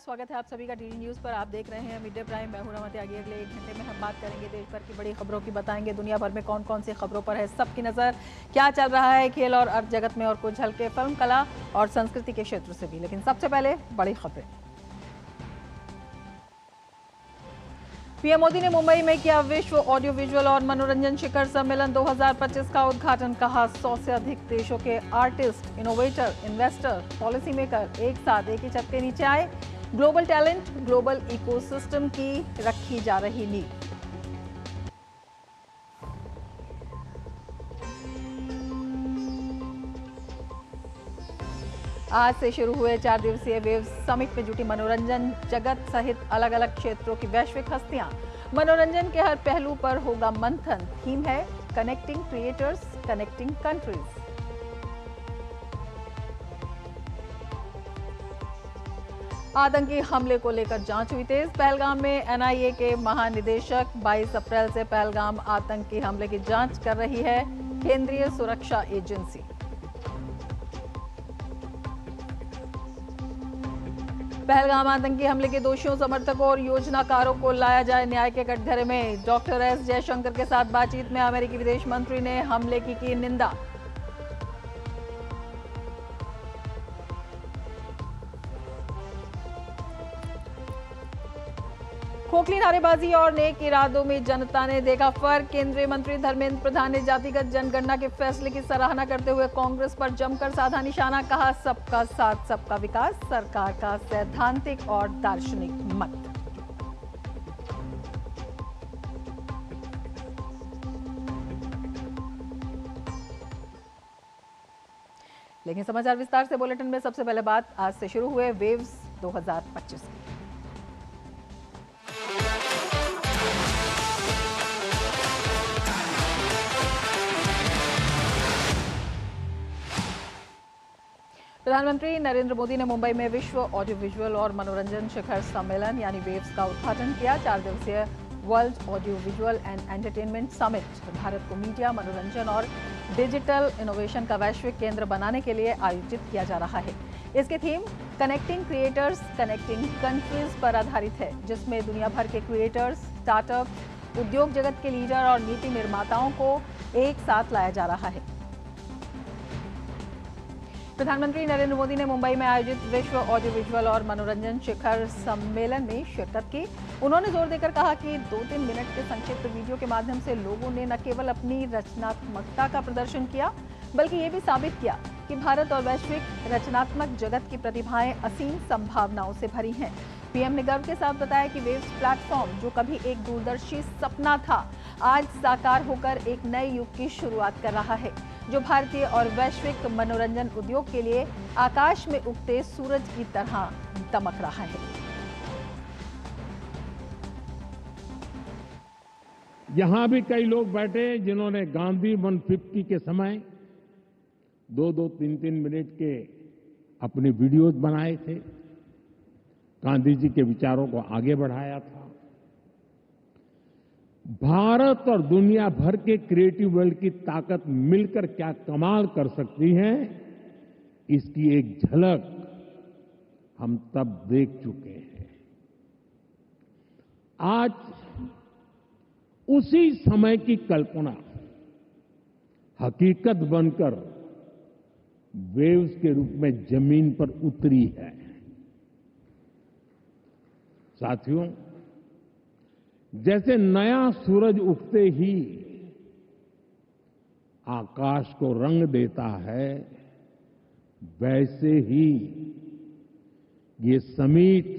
स्वागत है आप सभी का डीडी न्यूज पर। आप देख रहे हैं मिड डे प्राइम। मैं हूं रमती। आगे अगले 1 घंटे में हम बात करेंगे देश भर की बड़ी खबरों की, बताएंगे दुनिया भर में कौन कौन सी खबरों पर है सबकी नजर, क्या चल रहा है खेल और अर्थ जगत में, और कुछ झलके फिल्म, कला और संस्कृति के क्षेत्र से भी। लेकिन सबसे पहले बड़ी खबरें। पीएम मोदी ने मुंबई में किया विश्व ऑडियो विजुअल और मनोरंजन शिखर सम्मेलन 2025 का उद्घाटन। कहा 100 से अधिक देशों के artist, innovator, investor, policy maker एक साथ एक ही छत के नीचे आए। ग्लोबल टैलेंट, ग्लोबल इकोसिस्टम की रखी जा रही नींव। आज से शुरू हुए 4 दिवसीय वेव्स समिट में जुटी मनोरंजन जगत सहित अलग अलग क्षेत्रों की वैश्विक हस्तियां। मनोरंजन के हर पहलू पर होगा मंथन। थीम है कनेक्टिंग क्रिएटर्स, कनेक्टिंग कंट्रीज। आतंकी हमले को लेकर जांच हुई तेज। पहलगाम में एनआईए के महानिदेशक 22 अप्रैल से पहलगाम आतंकी हमले की जांच कर रही है केंद्रीय सुरक्षा एजेंसी। पहलगाम आतंकी हमले के दोषियों, समर्थकों और योजनाकारों को लाया जाए न्याय के कटघरे में। डॉक्टर एस जयशंकर के साथ बातचीत में अमेरिकी विदेश मंत्री ने हमले की निंदा। खोखली नारेबाजी और नेक इरादों में जनता ने देखा फर्क। केंद्रीय मंत्री धर्मेंद्र प्रधान ने जातिगत जनगणना के फैसले की सराहना करते हुए कांग्रेस पर जमकर साधा निशाना। कहा सबका साथ सबका विकास सरकार का सैद्धांतिक और दार्शनिक मत। लेकिन समाचार विस्तार से। बुलेटिन में सबसे पहले बात आज से शुरू हुए वेव्स 2025 की। प्रधानमंत्री नरेंद्र मोदी ने मुंबई में विश्व ऑडियो विजुअल और मनोरंजन शिखर सम्मेलन यानी वेव्स का उद्घाटन किया। 4 दिवसीय world audio visual and entertainment summit Bharat को मीडिया, मनोरंजन और डिजिटल इनोवेशन का वैश्विक केंद्र बनाने के लिए आयोजित किया जा रहा है। इसकी theme connecting creators, connecting countries पर आधारित है, जिसमें दुनिया भर के क्रिएटर्स, स्टार्टअप, उद्योग जगत के लीडर और नीति निर्माताओं को एक साथ लाया जा रहा है। प्रधानमंत्री नरेंद्र मोदी ने मुंबई में आयोजित विश्व ऑडियो विजुअल और मनोरंजन शिखर सम्मेलन में शिरकत की। उन्होंने जोर देकर कहा कि 2-3 मिनट के संक्षिप्त वीडियो के माध्यम से लोगों ने न केवल अपनी रचनात्मकता का प्रदर्शन किया, बल्कि ये भी साबित किया कि भारत और वैश्विक रचनात्मक जगत की प्रतिभाएं असीम संभावनाओं से भरी हैं। पीएम ने गर्व के साथ बताया कि वेव्स प्लेटफॉर्म, जो कभी एक दूरदर्शी सपना था, आज साकार होकर एक नए युग की शुरुआत कर रहा है, जो भारतीय और वैश्विक मनोरंजन उद्योग के लिए आकाश में उगते सूरज की तरह दमक रहा है। यहां भी कई लोग बैठे जिन्होंने गांधी 150 के समय 2-2, 3-3 मिनट के अपने वीडियोज बनाए थे, गांधी जी के विचारों को आगे बढ़ाया था। भारत और दुनिया भर के क्रिएटिव वर्ल्ड की ताकत मिलकर क्या कमाल कर सकती है, इसकी एक झलक हम तब देख चुके हैं। आज उसी समय की कल्पना हकीकत बनकर वेव्स के रूप में जमीन पर उतरी है। साथियों, जैसे नया सूरज उगते ही आकाश को रंग देता है, वैसे ही ये समिट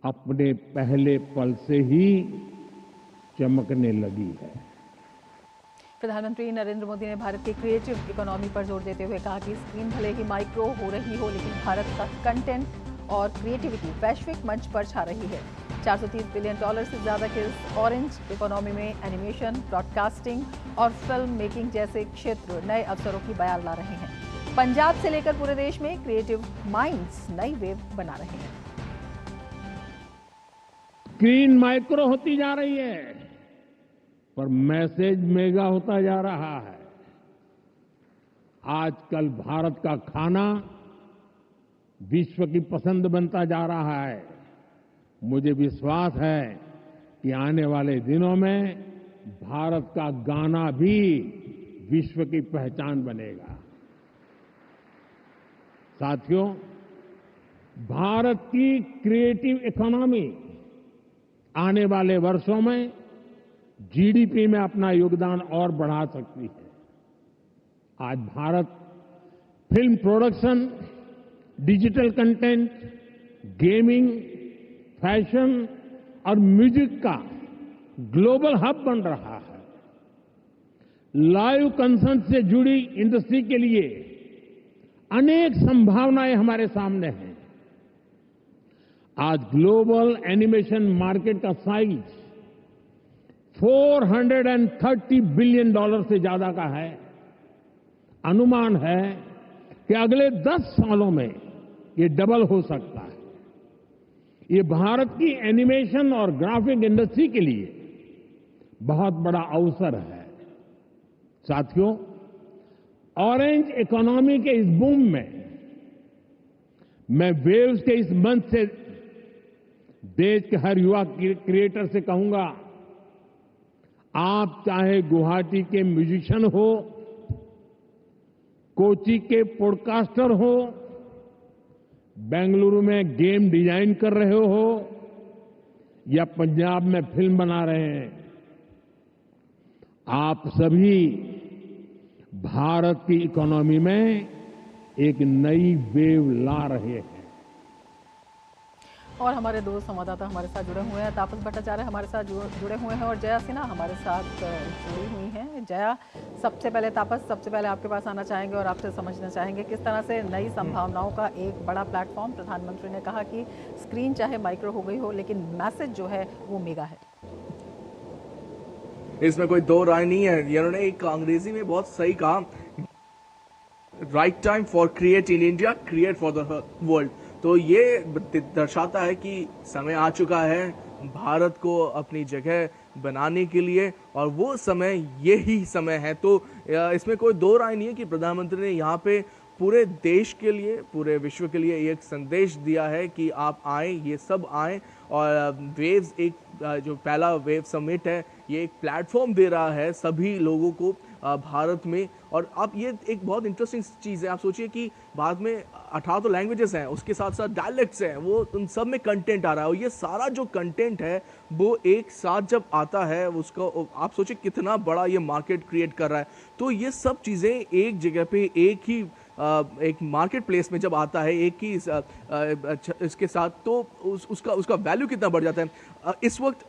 अपने पहले पल से ही चमकने लगी है। प्रधानमंत्री नरेंद्र मोदी ने भारत की क्रिएटिव इकोनॉमी पर जोर देते हुए कहा कि स्क्रीन भले ही माइक्रो हो रही हो, लेकिन भारत का कंटेंट और क्रिएटिविटी वैश्विक मंच पर छा रही है। $430 बिलियन से ज्यादा के इस ऑरेंज इकोनॉमी में एनिमेशन, ब्रॉडकास्टिंग और फिल्म मेकिंग जैसे क्षेत्र नए अवसरों की बयार ला रहे हैं। पंजाब से लेकर पूरे देश में क्रिएटिव माइंड्स नई वेव बना रहे हैं। स्क्रीन माइक्रो होती जा रही है, पर मैसेज मेगा होता जा रहा है। आजकल भारत का खाना विश्व की पसंद बनता जा रहा है। मुझे विश्वास है कि आने वाले दिनों में भारत का गाना भी विश्व की पहचान बनेगा। साथियों, भारत की क्रिएटिव इकोनॉमी आने वाले वर्षों में जीडीपी में अपना योगदान और बढ़ा सकती है। आज Bharat film production, digital content, gaming, fashion और म्यूजिक का ग्लोबल हब बन रहा है। लाइव कंसर्ट से जुड़ी इंडस्ट्री के लिए अनेक संभावनाएं हमारे सामने हैं। आज ग्लोबल एनिमेशन मार्केट का साइज $430 बिलियन से ज्यादा का है। अनुमान है कि अगले 10 सालों में ये डबल हो सकता है। ये भारत की एनिमेशन और ग्राफिक इंडस्ट्री के लिए बहुत बड़ा अवसर है। साथियों, ऑरेंज इकोनॉमी के इस बूम में मैं वेव्स के इस मंच से देश के हर युवा क्रिएटर से कहूंगा, आप चाहे गुवाहाटी के म्यूजिशियन हो, कोची के पॉडकास्टर हो, बेंगलुरु में गेम डिजाइन कर रहे हो या पंजाब में फिल्म बना रहे हैं, आप सभी भारत की इकोनॉमी में एक नई वेव ला रहे हैं। और हमारे दो संवाददाता हमारे साथ जुड़े हुए हैं। तापस भट्टाचार्य हमारे साथ जुड़े हुए हैं और जया सिन्हा हमारे साथ जुड़ी हुई हैं। जया, सबसे पहले आपके पास आना चाहेंगे और आपसे समझना चाहेंगे किस तरह से नई संभावनाओं का एक बड़ा प्लेटफॉर्म। प्रधानमंत्री ने कहा कि स्क्रीन चाहे माइक्रो हो गई हो, लेकिन मैसेज जो है वो मेगा है। इसमें कोई दो राय नहीं है। इन्होंने एक अंग्रेजी में बहुत सही कहा, right time for create in India, create for the world. तो ये दर्शाता है कि समय आ चुका है भारत को अपनी जगह बनाने के लिए, और वो समय यही समय है। तो इसमें कोई दो राय नहीं है कि प्रधानमंत्री ने यहाँ पे पूरे देश के लिए, पूरे विश्व के लिए एक संदेश दिया है कि आप आए, ये सब आए। और वेव्स, एक जो पहला वेव समिट है, ये एक प्लेटफॉर्म दे रहा है सभी लोगों को भारत में। और अब ये एक बहुत इंटरेस्टिंग चीज़ है। आप सोचिए कि भारत में 18 तो लैंग्वेजेस हैं, उसके साथ साथ डायलेक्ट्स हैं, वो उन सब में कंटेंट आ रहा है। और ये सारा जो कंटेंट है वो एक साथ जब आता है, उसका आप सोचिए कितना बड़ा ये मार्केट क्रिएट कर रहा है। तो ये सब चीज़ें एक जगह पे, एक मार्केट प्लेस में जब आता है, एक ही इसके साथ, तो उसका वैल्यू कितना बढ़ जाता है। इस वक्त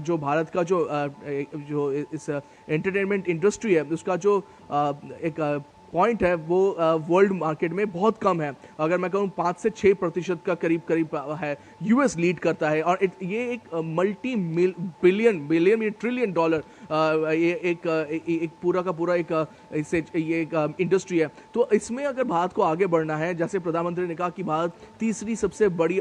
जो भारत का जो इस एंटरटेनमेंट इंडस्ट्री है, उसका जो एक पॉइंट है वो वर्ल्ड मार्केट में बहुत कम है। अगर मैं कहूँ 5 से 6% का करीब है। यूएस लीड करता है, और ये एक मल्टी बिलियन ट्रिलियन डॉलर ये एक पूरा का पूरा ये एक इंडस्ट्री है। तो इसमें अगर भारत को आगे बढ़ना है, जैसे प्रधानमंत्री ने कहा कि भारत तीसरी सबसे बड़ी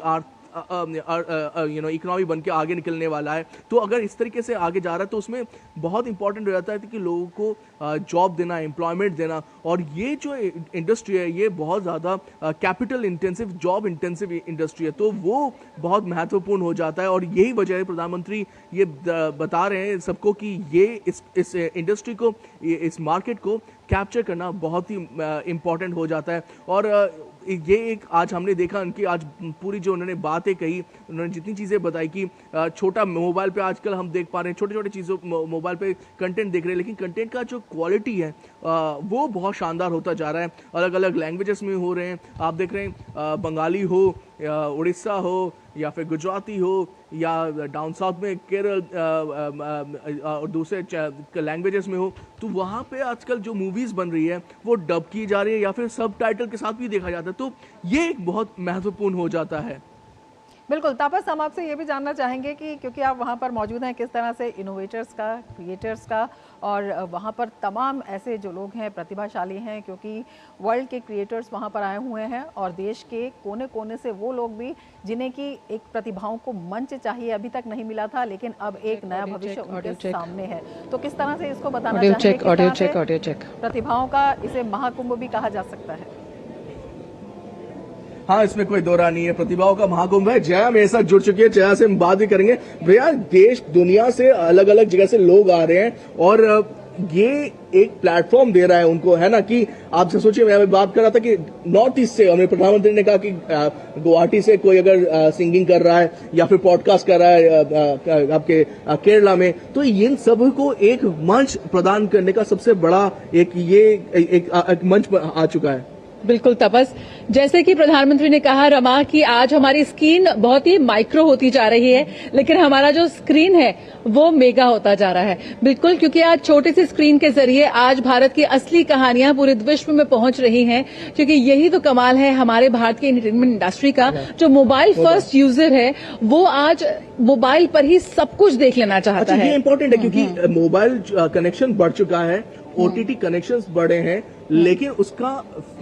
इकोनॉमी बन के आगे निकलने वाला है, तो अगर इस तरीके से आगे जा रहा है तो उसमें बहुत इंपॉर्टेंट हो जाता है कि लोगों को जॉब देना, एम्प्लॉयमेंट देना। और ये जो इंडस्ट्री है, ये बहुत ज़्यादा capital intensive, job intensive industry है, तो वो बहुत महत्वपूर्ण हो जाता है। और यही वजह है प्रधानमंत्री ये बता रहे हैं सबको कि ये इस इंडस्ट्री को, इस मार्केट को कैप्चर करना बहुत ही इम्पॉर्टेंट हो जाता है। और ये एक आज हमने देखा उनकी आज पूरी जो उन्होंने बातें कही, उन्होंने जितनी चीज़ें बताई कि छोटा मोबाइल पे आजकल हम देख पा रहे हैं, छोटे चीज़ों मोबाइल पे कंटेंट देख रहे हैं, लेकिन कंटेंट का जो क्वालिटी है वो बहुत शानदार होता जा रहा है। अलग अलग लैंग्वेजेस में हो रहे हैं। आप देख रहे हैं बंगाली हो या उड़ीसा हो या फिर गुजराती हो या डाउन साउथ में केरल और दूसरे लैंग्वेजेस में हो, तो वहाँ पे आजकल जो मूवीज़ बन रही है वो डब की जा रही है या फिर सब टाइटल के साथ भी देखा जाता है। तो ये एक बहुत महत्वपूर्ण हो जाता है। बिल्कुल। तापस, हम आपसे ये भी जानना चाहेंगे कि क्योंकि आप वहाँ पर मौजूद हैं, किस तरह से इनोवेटर्स का, क्रिएटर्स का, और वहाँ पर तमाम ऐसे जो लोग हैं प्रतिभाशाली हैं, क्योंकि वर्ल्ड के क्रिएटर्स वहाँ पर आए हुए हैं और देश के कोने कोने से वो लोग भी जिन्हें की एक प्रतिभाओं को मंच चाहिए, अभी तक नहीं मिला था, लेकिन अब एक नया भविष्य उनके सामने है। तो किस तरह से इसको बताना चाहिए, प्रतिभाओं का इसे महाकुंभ भी कहा जा सकता है? हाँ, इसमें कोई दो राय नहीं है, प्रतिभाओं का महाकुंभ है। जया मेरे साथ जुड़ चुकी है, जया से हम बात भी करेंगे। भैया, देश दुनिया से अलग अलग जगह से लोग आ रहे हैं और ये एक प्लेटफॉर्म दे रहा है उनको, है ना, कि आपसे सोचिए, मैं बात कर रहा था कि नॉर्थ ईस्ट से हमें प्रधानमंत्री ने कहा कि गुवाहाटी से कोई अगर सिंगिंग कर रहा है या फिर पॉडकास्ट कर रहा है आपके केरला में, तो इन सब को एक मंच प्रदान करने का सबसे बड़ा एक मंच आ चुका है। बिल्कुल तपस, जैसे कि प्रधानमंत्री ने कहा रमा कि आज हमारी स्क्रीन बहुत ही माइक्रो होती जा रही है, लेकिन हमारा जो स्क्रीन है वो मेगा होता जा रहा है। बिल्कुल, क्योंकि आज छोटी सी स्क्रीन के जरिए आज भारत की असली कहानियां पूरे विश्व में पहुंच रही हैं, क्योंकि यही तो कमाल है हमारे भारत के एंटरटेनमेंट इंडस्ट्री का। जो मोबाइल फर्स्ट यूजर है वो आज मोबाइल पर ही सब कुछ देख लेना चाहता है। ये इंपॉर्टेंट है क्योंकि मोबाइल कनेक्शन बढ़ चुका है, ओटीटी कनेक्शंस बढ़े हैं, लेकिन उसका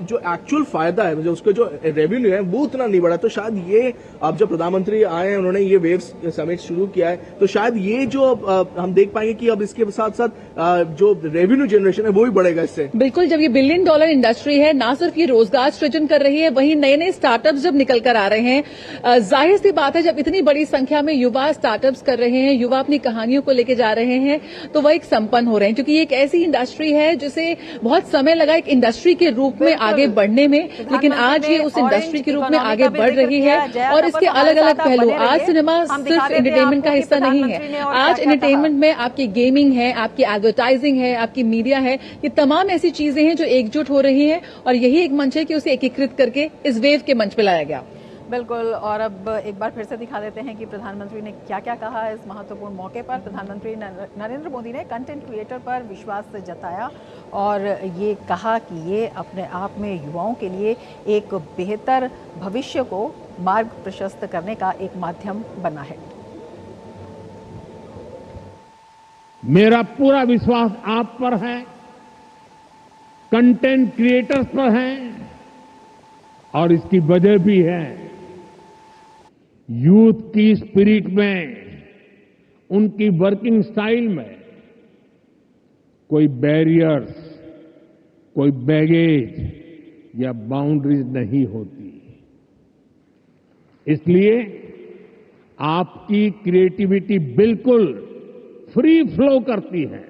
जो एक्चुअल फायदा है, जो उसका जो रेवेन्यू है वो उतना नहीं बढ़ा। तो शायद ये अब जब प्रधानमंत्री आए हैं, उन्होंने ये वेव्स समिट शुरू किया है, तो शायद ये जो हम देख पाएंगे कि अब इसके साथ साथ जो रेवेन्यू जनरेशन है वो भी बढ़ेगा इससे। बिल्कुल, जब ये $1 बिलियन इंडस्ट्री है, ना सिर्फ ये रोजगार सृजन कर रही है, वहीं नए नए स्टार्टअप्स जब निकल कर आ रहे हैं, जाहिर सी बात है जब इतनी बड़ी संख्या में युवा स्टार्टअप्स कर रहे हैं, युवा अपनी कहानियों को लेकर जा रहे हैं, तो वह एक संपन्न हो रहे हैं, क्योंकि ये एक ऐसी इंडस्ट्री है जिसे बहुत समय लगा एक इंडस्ट्री के रूप में आगे बढ़ने में, लेकिन आज ये उस इंडस्ट्री के रूप में आगे बढ़ रही है और इसके अलग अलग पहलू। आज सिनेमा सिर्फ एंटरटेनमेंट का हिस्सा नहीं है, आज एंटरटेनमेंट में आपकी गेमिंग है, आपकी एडवर्टाइजिंग है, आपकी मीडिया है, ये तमाम ऐसी चीजें हैं जो एकजुट हो रही हैं और यही एक मंच है कि उसे एकीकृत करके इस वेव के मंच पे लाया गया। बिल्कुल, और अब एक बार फिर से दिखा देते हैं कि प्रधानमंत्री ने क्या क्या कहा इस महत्वपूर्ण मौके पर। प्रधानमंत्री नरेंद्र मोदी ने कंटेंट क्रिएटर पर विश्वास जताया और ये कहा कि ये अपने आप में युवाओं के लिए एक बेहतर भविष्य को मार्ग प्रशस्त करने का एक माध्यम बना है। मेरा पूरा विश्वास आप पर है, कंटेंट क्रिएटर्स पर है, और इसकी वजह भी है यूथ की स्पिरिट में, उनकी वर्किंग स्टाइल में कोई बैरियर्स, कोई बैगेज या बाउंड्रीज नहीं होती। इसलिए आपकी क्रिएटिविटी बिल्कुल फ्री फ्लो करती है,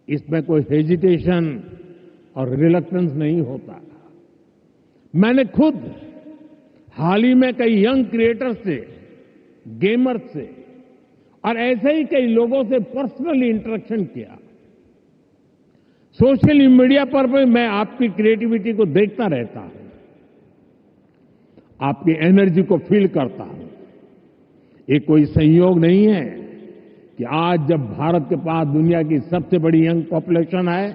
इसमें कोई हेजिटेशन और रिलक्टेंस नहीं होता। मैंने खुद हाल ही में कई यंग क्रिएटर्स से, गेमर्स से और ऐसे ही कई लोगों से पर्सनली इंटरेक्शन किया। सोशल मीडिया पर भी मैं आपकी क्रिएटिविटी को देखता रहता हूं, आपकी एनर्जी को फील करता हूं। ये कोई संयोग नहीं है कि आज जब भारत के पास दुनिया की सबसे बड़ी यंग पॉपुलेशन है,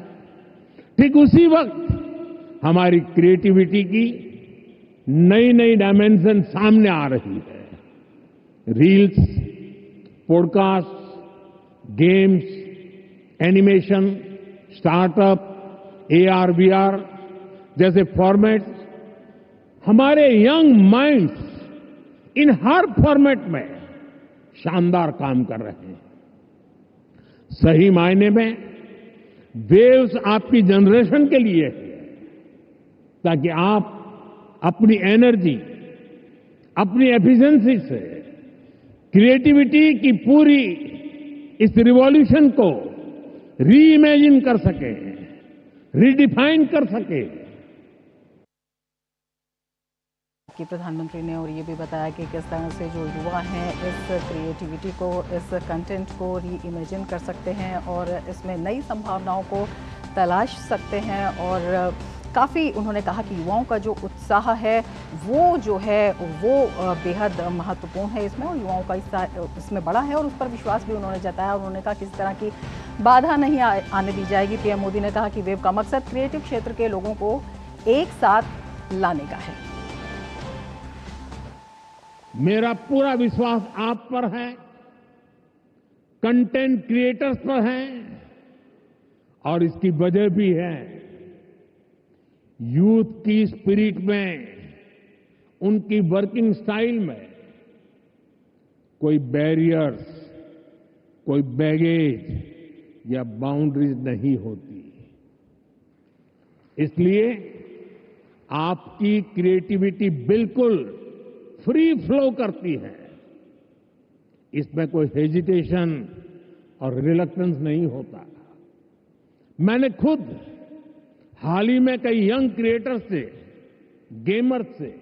ठीक उसी वक्त हमारी क्रिएटिविटी की नई नई डायमेंशन सामने आ रही है। Reels, podcast, games, animation, startup, AR, VR जैसे फॉर्मेट्स हमारे यंग माइंड्स इन हर फॉर्मेट में शानदार काम कर रहे हैं। सही मायने में वेव्स आपकी जनरेशन के लिए है, ताकि आप अपनी एनर्जी, अपनी एफिशिएंसी से क्रिएटिविटी की पूरी इस रिवॉल्यूशन को री इमेजिन कर सके, रीडिफाइन कर सके। कि प्रधानमंत्री ने और ये भी बताया कि किस तरह से जो युवा हैं इस क्रिएटिविटी को, इस कंटेंट को री इमेजिन कर सकते हैं और इसमें नई संभावनाओं को तलाश सकते हैं। और काफ़ी उन्होंने कहा कि युवाओं का जो उत्साह है वो जो है वो बेहद महत्वपूर्ण है इसमें, और युवाओं का हिस्सा इसमें बड़ा है और उस पर विश्वास भी उन्होंने जताया। उन्होंने कहा किसी तरह की बाधा नहीं आने दी जाएगी। पीएम मोदी ने कहा कि वेव का मकसद क्रिएटिव क्षेत्र के लोगों को एक साथ लाने का है। मेरा पूरा विश्वास आप पर है, कंटेंट क्रिएटर्स पर है, और इसकी वजह भी है यूथ की स्पिरिट में, उनकी वर्किंग स्टाइल में कोई बैरियर्स, कोई बैगेज या बाउंड्रीज नहीं होती। इसलिए आपकी क्रिएटिविटी बिल्कुल फ्री फ्लो करती है। इसमें कोई हेजिटेशन और रिलक्टेंस नहीं होता। मैंने खुद हाल ही में कई यंग क्रिएटर्स से, गेमर्स से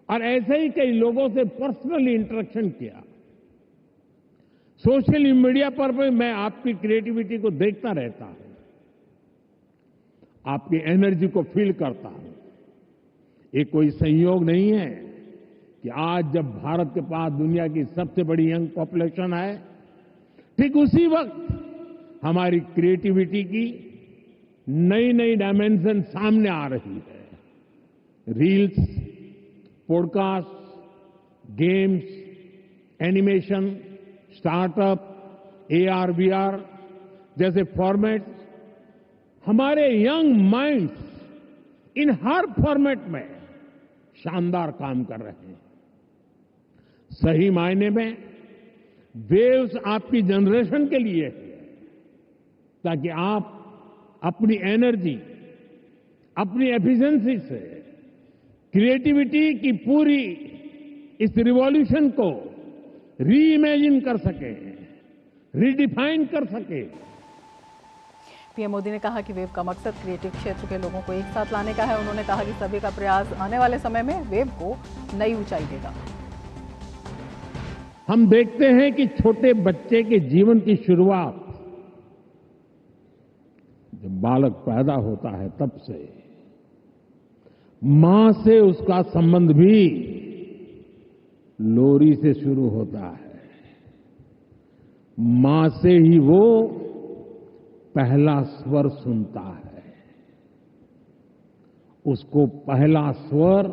और ऐसे ही कई लोगों से पर्सनली इंटरेक्शन किया। सोशल मीडिया पर भी मैं आपकी क्रिएटिविटी को देखता रहता हूं, आपकी एनर्जी को फील करता हूं। ये कोई संयोग नहीं है कि आज जब भारत के पास दुनिया की सबसे बड़ी यंग पॉपुलेशन है, ठीक उसी वक्त हमारी क्रिएटिविटी की नई नई डायमेंशन सामने आ रही है। Reels, podcast, games, animation, startup, AR, VR जैसे फॉर्मेट हमारे यंग माइंड्स इन हर फॉर्मेट में शानदार काम कर रहे हैं। सही मायने में वेव्स आपकी जनरेशन के लिए है, ताकि आप अपनी एनर्जी, अपनी एफिशिएंसी से क्रिएटिविटी की पूरी इस रिवॉल्यूशन को री इमेजिन कर सके, रीडिफाइन कर सके। पीएम मोदी ने कहा कि वेव का मकसद क्रिएटिव क्षेत्र के लोगों को एक साथ लाने का है। उन्होंने कहा कि सभी का प्रयास आने वाले समय में वेव को नई ऊंचाई देगा। हम देखते हैं कि छोटे बच्चे के जीवन की शुरुआत जब बालक पैदा होता है तब से मां से उसका संबंध भी लोरी से शुरू होता है। मां से ही वो पहला स्वर सुनता है। उसको पहला स्वर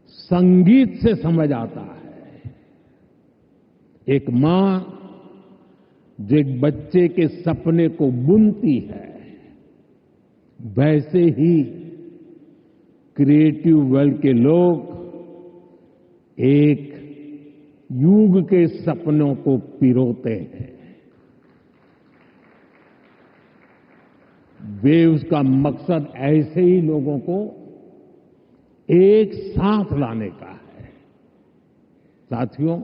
संगीत से समझ आता है। एक मां जो एक बच्चे के सपने को बुनती है, वैसे ही क्रिएटिव वर्ल्ड के लोग एक युग के सपनों को पिरोते हैं। वेव्स का मकसद ऐसे ही लोगों को एक साथ लाने का है। साथियों,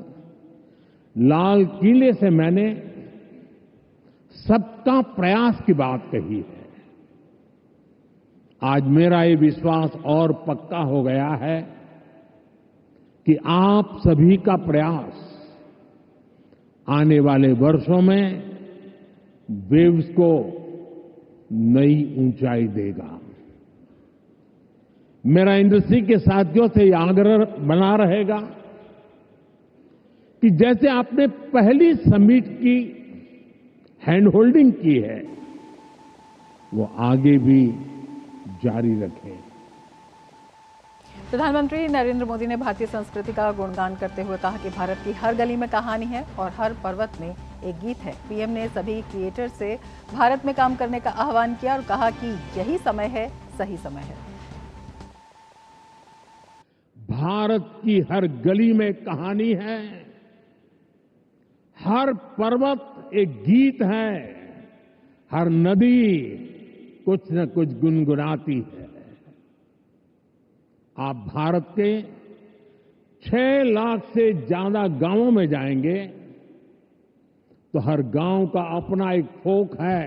लाल किले से मैंने सबका प्रयास की बात कही है। आज मेरा ये विश्वास और पक्का हो गया है कि आप सभी का प्रयास आने वाले वर्षों में वेव्स को नई ऊंचाई देगा। मेरा इंडस्ट्री के साथियों से यह आग्रह बना रहेगा कि जैसे आपने पहली समिट की हैंड होल्डिंग की है, वो आगे भी जारी रखें। प्रधानमंत्री नरेंद्र मोदी ने भारतीय संस्कृति का गुणगान करते हुए कहा कि भारत की हर गली में कहानी है और हर पर्वत में एक गीत है। पीएम ने सभी क्रिएटर से भारत में काम करने का आह्वान किया और कहा कि यही समय है, सही समय है। भारत की हर गली में कहानी है, हर पर्वत एक गीत है, हर नदी कुछ न कुछ गुनगुनाती है। आप भारत के 6 लाख से ज्यादा गांवों में जाएंगे तो हर गांव का अपना एक फोक है,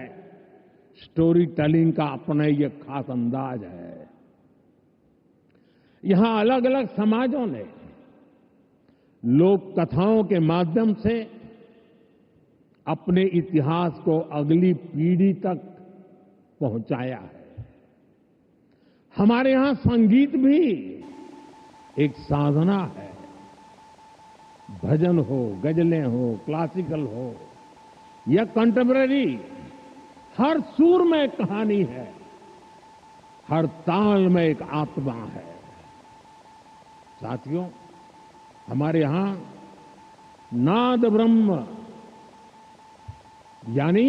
स्टोरी टेलिंग का अपना एक खास अंदाज है। यहां अलग अलग समाजों ने लोक कथाओं के माध्यम से अपने इतिहास को अगली पीढ़ी तक पहुंचाया है। हमारे यहां संगीत भी एक साधना है। भजन हो, गजलें हो, क्लासिकल हो या कंटेम्पररी, हर सुर में एक कहानी है, हर ताल में एक आत्मा है। साथियों, हमारे यहां नाद ब्रह्म यानी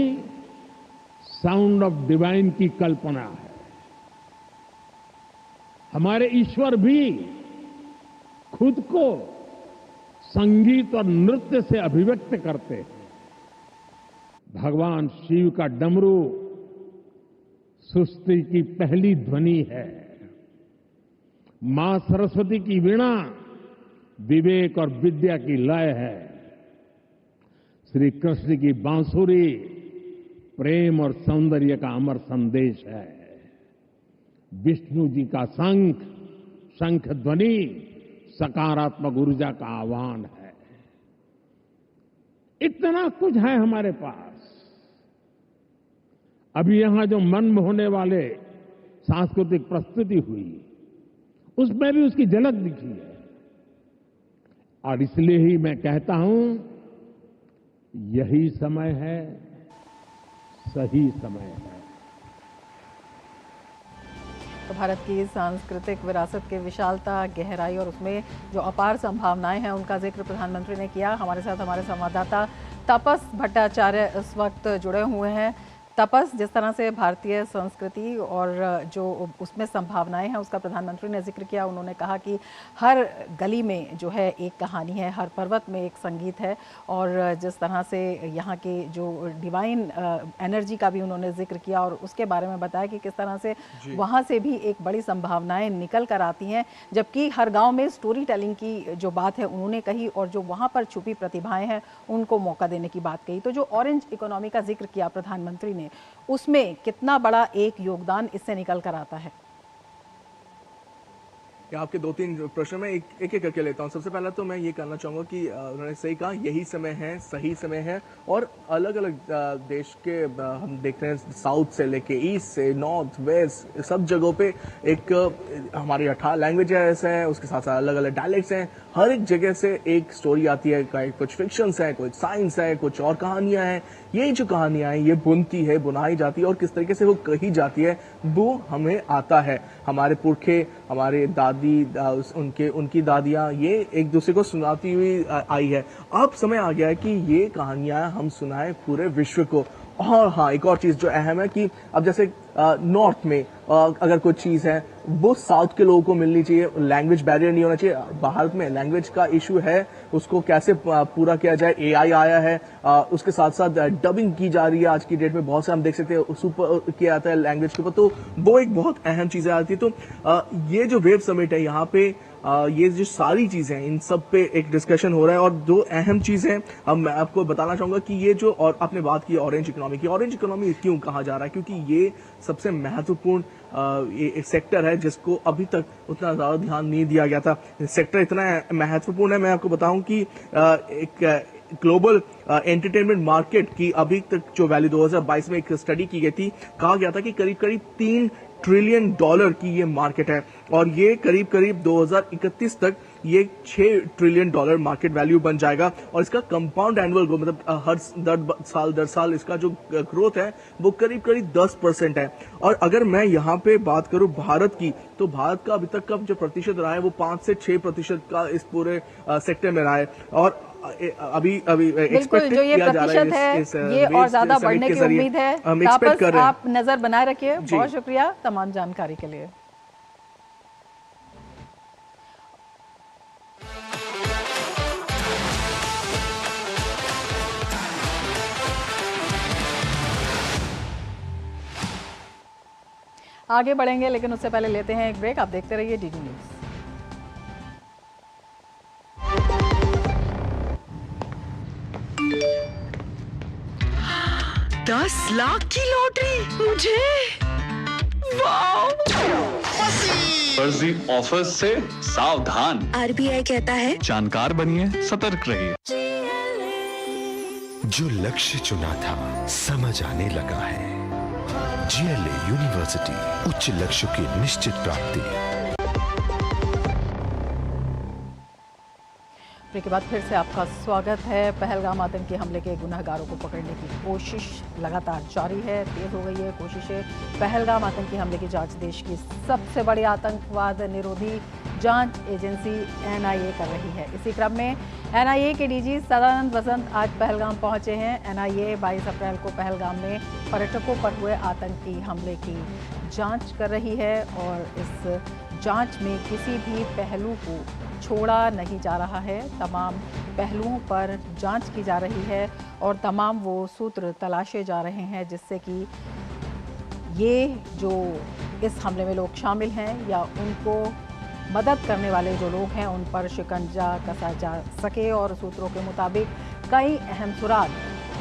साउंड ऑफ डिवाइन की कल्पना है। हमारे ईश्वर भी खुद को संगीत और नृत्य से अभिव्यक्त करते हैं। भगवान शिव का डमरू सृष्टि की पहली ध्वनि है। मां सरस्वती की वीणा विवेक और विद्या की लय है। श्री कृष्ण की बांसुरी प्रेम और सौंदर्य का अमर संदेश है। विष्णु जी का शंख ध्वनि सकारात्मक ऊर्जा का आह्वान है। इतना कुछ है हमारे पास। अभी यहां जो मन मोहने वाले सांस्कृतिक प्रस्तुति हुई, उसमें भी उसकी झलक दिखी है। और इसलिए ही मैं कहता हूं, यही समय है, सही समय है। तो भारत की सांस्कृतिक विरासत की विशालता, गहराई और उसमें जो अपार संभावनाएं हैं, उनका जिक्र प्रधानमंत्री ने किया। हमारे साथ हमारे संवाददाता तपस भट्टाचार्य इस वक्त जुड़े हुए हैं। तपस, जिस तरह से भारतीय संस्कृति और जो उसमें संभावनाएं हैं उसका प्रधानमंत्री ने जिक्र किया। उन्होंने कहा कि हर गली में जो है एक कहानी है, हर पर्वत में एक संगीत है, और जिस तरह से यहाँ के जो डिवाइन एनर्जी का भी उन्होंने जिक्र किया और उसके बारे में बताया कि किस तरह से वहाँ से भी एक बड़ी संभावनाएं निकल कर आती हैं। जबकि हर गाँव में स्टोरी टेलिंग की जो बात है उन्होंने कही, और जो वहाँ पर छुपी प्रतिभाएं हैं उनको मौका देने की बात कही। तो जो ऑरेंज इकोनॉमी का जिक्र किया प्रधानमंत्री ने, उसमें कितना बड़ा एक योगदान इससे निकल कर आता है? आपके 2-3 प्रश्न में एक एक करके लेता हूं। सबसे पहला तो मैं ये कहना चाहूंगा कि उन्होंने सही कहा, यही समय है, सही समय है। और अलग अलग देश के हम देख रहे हैं, साउथ से लेके ईस्ट से नॉर्थ वेस्ट, सब जगहों पे एक हमारी 18 लैंग्वेजेस हैं, उसके साथ साथ अलग अलग डायलेक्ट्स हैं। हर एक जगह से एक स्टोरी आती है, कुछ फिक्शंस है, कुछ साइंस है, कुछ और कहानियां हैं। ये जो कहानियां हैं, ये बुनाई जाती है, और किस तरीके से वो कही जाती है वो हमें आता है। हमारे पुरखे, हमारे दादी, उनकी दादियां, ये एक दूसरे को सुनाती हुई आई है। अब समय आ गया है कि ये कहानियां हम सुनाएं पूरे विश्व को। और हाँ, एक और चीज जो अहम है कि अब जैसे नॉर्थ में अगर कोई चीज है वो साउथ के लोगों को मिलनी चाहिए, लैंग्वेज बैरियर नहीं होना चाहिए। भारत में लैंग्वेज का इशू है, उसको कैसे पूरा किया जाए। एआई आया है, उसके साथ साथ डबिंग की जा रही है आज की डेट में, बहुत से हम देख सकते हैं सुपर किया जाता है लैंग्वेज के ऊपर, तो वो एक बहुत अहम चीजें आती है। तो ये जो वेब समिट है, यहाँ पे ये जो सारी चीजें हैं, इन सब पे एक डिस्कशन हो रहा है। और दो अहम चीजें अब मैं आपको बताना चाहूंगा कि ये जो, और आपने बात की ऑरेंज इकोनॉमी की, ऑरेंज इकोनॉमी क्यों कहा जा रहा है, क्योंकि ये सबसे महत्वपूर्ण एक सेक्टर है जिसको अभी तक उतना ज्यादा ध्यान नहीं दिया गया था। सेक्टर इतना महत्वपूर्ण है, मैं आपको बताऊं कि एक ग्लोबल एंटरटेनमेंट मार्केट की अभी तक जो वैल्यू 2022 में एक स्टडी की गई थी, कहा गया था कि करीब करीब $3 ट्रिलियन की ये मार्केट है, और ये करीब करीब 2031 तक ये $6 ट्रिलियन मार्केट वैल्यू बन जाएगा। और इसका कंपाउंड एनुअल ग्रोथ, मतलब हर दर साल इसका जो ग्रोथ है वो करीब करीब 10% है। और अगर मैं यहाँ पे बात करूँ भारत की, तो भारत का अभी तक का जो प्रतिशत रहा है वो 5 से 6% का इस पूरे सेक्टर में रहा है। और अभी बिल्कुल जो ये प्रतिशत है ये और ज्यादा बढ़ने की उम्मीद है। तापस, आप नजर बनाए रखिए। बहुत शुक्रिया तमाम जानकारी के लिए। आगे बढ़ेंगे, लेकिन उससे पहले लेते हैं एक ब्रेक। आप देखते रहिए डीडी न्यूज। 10 लाख की लॉटरी मुझे, वाओ! फर्जी ऑफर्स से सावधान। आरबीआई कहता है जानकार बनिए, सतर्क रहिए। जो लक्ष्य चुना था समझ आने लगा है। जीएलए यूनिवर्सिटी, उच्च लक्ष्य की निश्चित प्राप्ति। के बाद फिर से आपका स्वागत है। पहलगाम आतंकी हमले के गुनहगारों को पकड़ने की कोशिश लगातार जारी है, तेज हो गई है कोशिशें। पहलगाम आतंकी हमले की जांच देश की सबसे बड़ी आतंकवाद निरोधी जांच एजेंसी एनआईए कर रही है। इसी क्रम में एनआईए के डीजी सदानंद वसंत आज पहलगाम पहुंचे हैं। एनआईए 22 अप्रैल को पहलगाम में पर्यटकों पर हुए आतंकी हमले की जांच कर रही है, और इस जांच में किसी भी पहलू को छोड़ा नहीं जा रहा है। तमाम पहलुओं पर जांच की जा रही है और तमाम वो सूत्र तलाशे जा रहे हैं जिससे कि ये जो इस हमले में लोग शामिल हैं या उनको मदद करने वाले जो लोग हैं उन पर शिकंजा कसा जा सके। और सूत्रों के मुताबिक कई अहम सुराग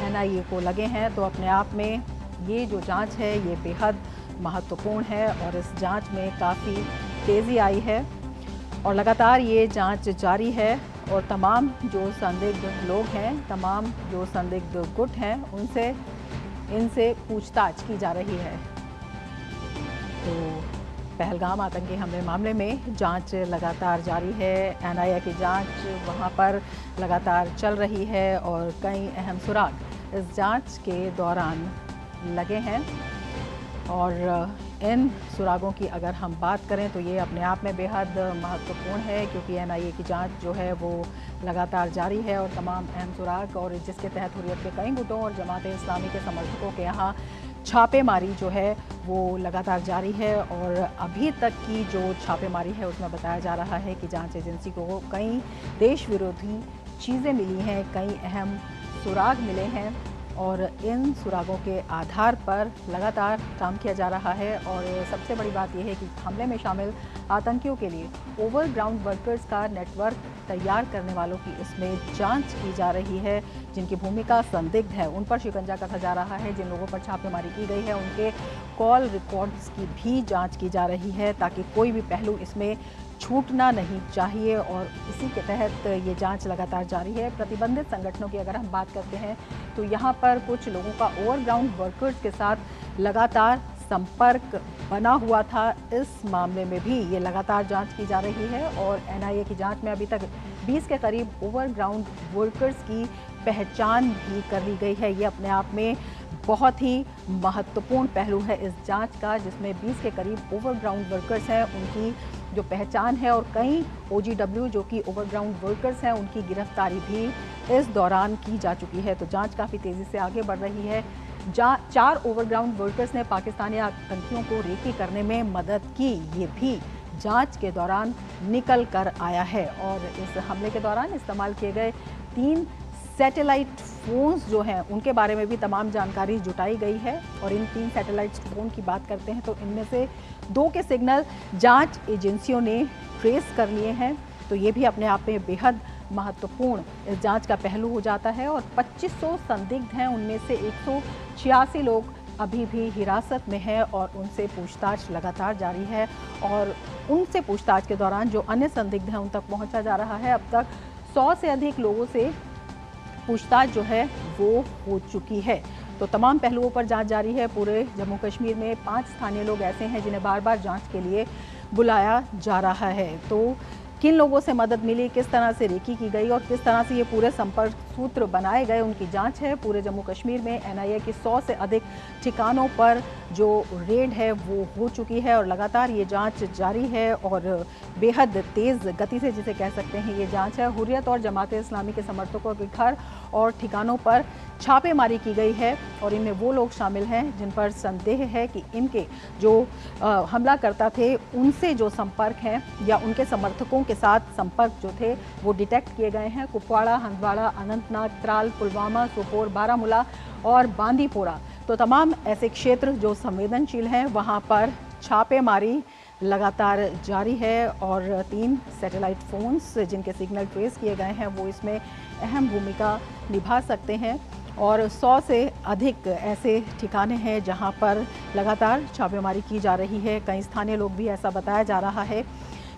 NIA को लगे हैं। तो अपने आप में ये जो जांच है ये बेहद महत्वपूर्ण है और इस जांच में काफ़ी तेज़ी आई है और लगातार ये जांच जारी है। और तमाम जो संदिग्ध लोग हैं, तमाम जो संदिग्ध गुट हैं, इनसे पूछताछ की जा रही है। तो पहलगाम आतंकी हमले मामले में जांच लगातार जारी है। NIA की जांच वहां पर लगातार चल रही है और कई अहम सुराग इस जांच के दौरान लगे हैं। और इन सुरागों की अगर हम बात करें तो ये अपने आप में बेहद महत्वपूर्ण है, क्योंकि NIA की जांच जो है वो लगातार जारी है और तमाम अहम सुराग, और जिसके तहत हुर्रियत के कई गुटों और जमात इस्लामी के समर्थकों के यहाँ छापेमारी जो है वो लगातार जारी है। और अभी तक की जो छापेमारी है उसमें बताया जा रहा है कि जांच एजेंसी को कई देश विरोधी चीज़ें मिली हैं, कई अहम सुराग मिले हैं और इन सुरागों के आधार पर लगातार काम किया जा रहा है। और सबसे बड़ी बात यह है कि हमले में शामिल आतंकियों के लिए ओवरग्राउंड वर्कर्स का नेटवर्क तैयार करने वालों की इसमें जांच की जा रही है। जिनकी भूमिका संदिग्ध है उन पर शिकंजा कसा जा रहा है। जिन लोगों पर छापेमारी की गई है उनके कॉल रिकॉर्ड्स की भी जांच की जा रही है, ताकि कोई भी पहलू इसमें छूटना नहीं चाहिए। और इसी के तहत ये जांच लगातार जारी है। प्रतिबंधित संगठनों की अगर हम बात करते हैं तो यहाँ पर कुछ लोगों का ओवरग्राउंड वर्कर्स के साथ लगातार संपर्क बना हुआ था। इस मामले में भी ये लगातार जांच की जा रही है और NIA की जांच में अभी तक 20 के करीब ओवरग्राउंड वर्कर्स की पहचान भी कर ली गई है। ये अपने आप में बहुत ही महत्वपूर्ण पहलू है इस जांच का, जिसमें 20 के करीब ओवरग्राउंड वर्कर्स हैं, उनकी जो पहचान है और कई OGW जो कि ओवरग्राउंड वर्कर्स हैं उनकी गिरफ्तारी भी इस दौरान की जा चुकी है। तो जांच काफ़ी तेज़ी से आगे बढ़ रही है। 4 ओवरग्राउंड वर्कर्स ने पाकिस्तानी आतंकियों को रेकी करने में मदद की, ये भी जांच के दौरान निकल कर आया है। और इस हमले के दौरान इस्तेमाल किए गए 3 सैटेलाइट फ़ोन्स जो हैं उनके बारे में भी तमाम जानकारी जुटाई गई है। और इन 3 सैटेलाइट फ़ोन की बात करते हैं तो इनमें से 2 के सिग्नल जांच एजेंसियों ने ट्रेस कर लिए हैं। तो ये भी अपने आप में बेहद महत्वपूर्ण इस जांच का पहलू हो जाता है। और 2500 संदिग्ध हैं, उनमें से 186 लोग अभी भी हिरासत में हैं और उनसे पूछताछ लगातार जारी है। और उनसे पूछताछ के दौरान जो अन्य संदिग्ध हैं उन तक पहुँचा जा रहा है। अब तक 100 से अधिक लोगों से पूछताछ जो है वो हो चुकी है। तो तमाम पहलुओं पर जांच जारी है। पूरे जम्मू कश्मीर में 5 स्थानीय लोग ऐसे हैं जिन्हें बार बार जांच के लिए बुलाया जा रहा है। तो किन लोगों से मदद मिली, किस तरह से रेकी की गई और किस तरह से ये पूरे संपर्क सूत्र बनाए गए, उनकी जांच है। पूरे जम्मू कश्मीर में NIA की 100 से अधिक ठिकानों पर जो रेड है वो हो चुकी है और लगातार ये जांच जारी है और बेहद तेज़ गति से जिसे कह सकते हैं ये जांच है। हुर्रियत और जमात इस्लामी के समर्थकों के घर और ठिकानों पर छापेमारी की गई है और इनमें वो लोग शामिल हैं जिन पर संदेह है कि इनके जो हमला करता थे उनसे जो संपर्क हैं या उनके समर्थकों के साथ संपर्क जो थे वो डिटेक्ट किए गए हैं। कुपवाड़ा, हंदवाड़ा, अनंतनाग, त्राल, पुलवामा, सोपोर, बारामूला और बांदीपोरा, तो तमाम ऐसे क्षेत्र जो संवेदनशील हैं वहाँ पर छापेमारी लगातार जारी है। और 3 सैटेलाइट फ़ोन्स जिनके सिग्नल ट्रेस किए गए हैं वो इसमें अहम भूमिका निभा सकते हैं। और 100 से अधिक ऐसे ठिकाने हैं जहां पर लगातार छापेमारी की जा रही है। कई स्थानीय लोग भी ऐसा बताया जा रहा है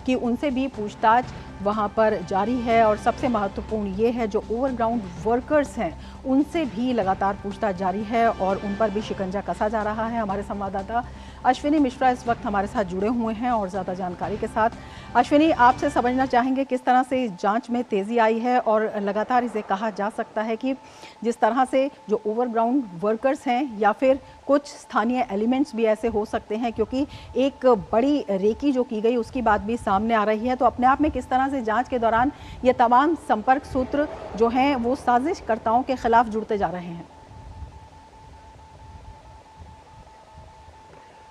कि उनसे भी पूछताछ वहां पर जारी है। और सबसे महत्वपूर्ण ये है जो ओवरग्राउंड वर्कर्स हैं उनसे भी लगातार पूछताछ जारी है और उन पर भी शिकंजा कसा जा रहा है। हमारे संवाददाता अश्विनी मिश्रा इस वक्त हमारे साथ जुड़े हुए हैं और ज़्यादा जानकारी के साथ। अश्विनी, आपसे समझना चाहेंगे किस तरह से जांच में तेज़ी आई है और लगातार इसे कहा जा सकता है कि जिस तरह से जो ओवरग्राउंड वर्कर्स हैं या फिर कुछ स्थानीय एलिमेंट्स भी ऐसे हो सकते हैं, क्योंकि एक बड़ी रेकी जो की गई उसकी बात भी सामने आ रही है, तो अपने आप में किस तरह से जांच के दौरान ये तमाम संपर्क सूत्र जो हैं वो साजिशकर्ताओं के खिलाफ जुड़ते जा रहे हैं?